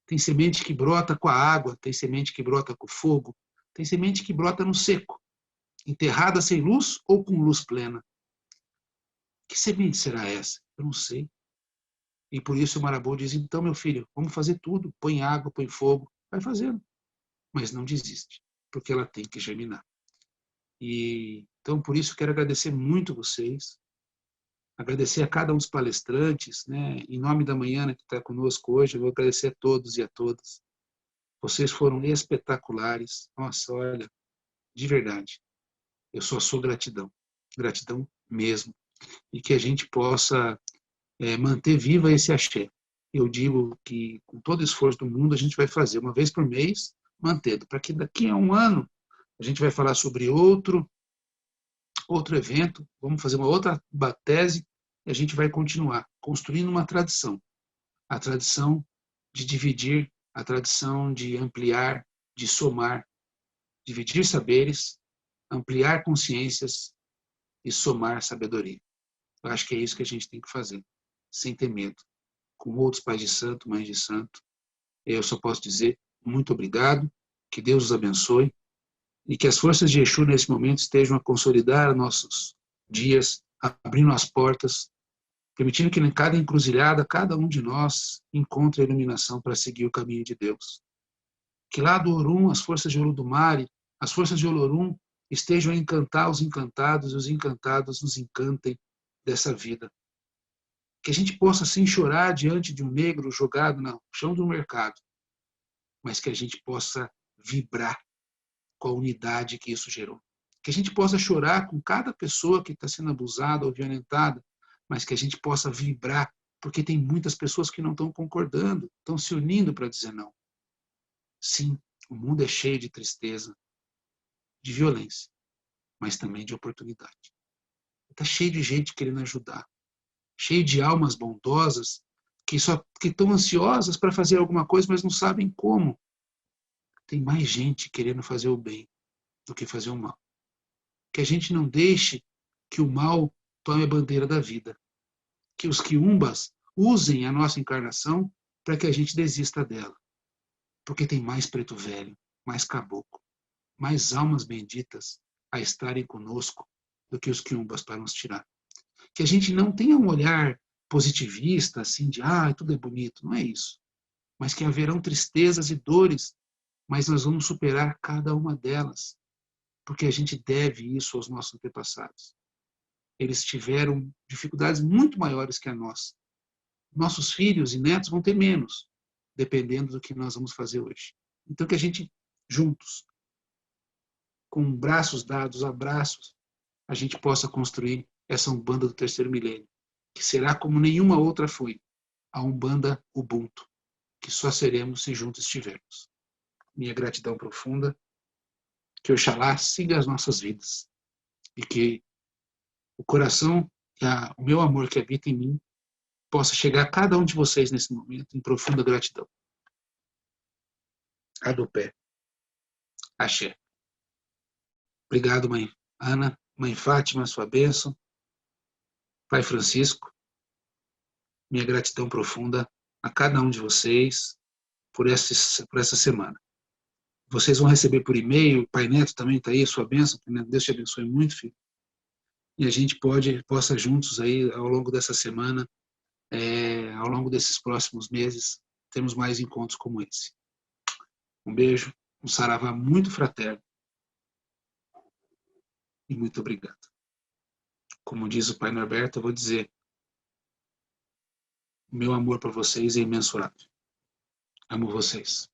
Tem semente que brota com a água, tem semente que brota com o fogo, tem semente que brota no seco, enterrada sem luz ou com luz plena. Que semente será essa? Eu não sei. E por isso o Marabô diz, então, meu filho, vamos fazer tudo. Põe água, põe fogo, vai fazendo. Mas não desiste, porque ela tem que germinar. E então, por isso, quero agradecer muito vocês, agradecer a cada um dos palestrantes, né? Em nome da Manhã, que está conosco hoje, eu vou agradecer a todos e a todas. Vocês foram espetaculares. Nossa, olha, de verdade, eu só sou gratidão. Gratidão mesmo. E que a gente possa manter viva esse axé. Eu digo que, com todo o esforço do mundo, a gente vai fazer uma vez por mês, mantendo, para que daqui a um ano a gente vai falar sobre outro evento, vamos fazer uma outra tese e a gente vai continuar construindo uma tradição. A tradição de dividir, a tradição de ampliar, de somar, dividir saberes, ampliar consciências e somar sabedoria. Eu acho que é isso que a gente tem que fazer, sem ter medo. Com outros pais de santo, mães de santo, eu só posso dizer muito obrigado, que Deus os abençoe e que as forças de Exu nesse momento estejam a consolidar nossos dias, abrindo as portas, permitindo que em cada encruzilhada, cada um de nós encontre a iluminação para seguir o caminho de Deus. Que lá do Orum, as forças de Olodumare, as forças de Olorum estejam a encantar os encantados e os encantados nos encantem dessa vida. Que a gente possa, sim, chorar diante de um negro jogado no chão do mercado, mas que a gente possa vibrar com a unidade que isso gerou. Que a gente possa chorar com cada pessoa que está sendo abusada ou violentada, mas que a gente possa vibrar, porque tem muitas pessoas que não estão concordando, estão se unindo para dizer não. Sim, o mundo é cheio de tristeza, de violência, mas também de oportunidade. Está cheio de gente querendo ajudar, cheio de almas bondosas que estão ansiosas para fazer alguma coisa, mas não sabem como. Tem mais gente querendo fazer o bem do que fazer o mal. Que a gente não deixe que o mal tome a bandeira da vida. Que os quiumbas usem a nossa encarnação para que a gente desista dela. Porque tem mais preto velho, mais caboclo, mais almas benditas a estarem conosco do que os quiumbas para nos tirar. Que a gente não tenha um olhar positivista, assim, de tudo é bonito. Não é isso. Mas que haverão tristezas e dores, mas nós vamos superar cada uma delas. Porque a gente deve isso aos nossos antepassados. Eles tiveram dificuldades muito maiores que a nossa. Nossos filhos e netos vão ter menos, dependendo do que nós vamos fazer hoje. Então, que a gente, juntos, com braços dados, abraços, a gente possa construir essa Umbanda do terceiro milênio, que será como nenhuma outra foi, a Umbanda Ubuntu, que só seremos se juntos estivermos. Minha gratidão profunda, que Oxalá siga as nossas vidas e que o coração e o meu amor que habita em mim possa chegar a cada um de vocês nesse momento em profunda gratidão. Adopé. Axé. Obrigado, mãe Ana, mãe Fátima, sua bênção. Pai Francisco, minha gratidão profunda a cada um de vocês por essa semana. Vocês vão receber por e-mail, o Pai Neto também está aí, sua bênção. Deus te abençoe muito, filho. E a gente possa juntos aí, ao longo dessa semana, ao longo desses próximos meses, termos mais encontros como esse. Um beijo, um saravá muito fraterno. e muito obrigado. Como diz o Pai Norberto, eu vou dizer: meu amor por vocês é imensurável. Amo vocês.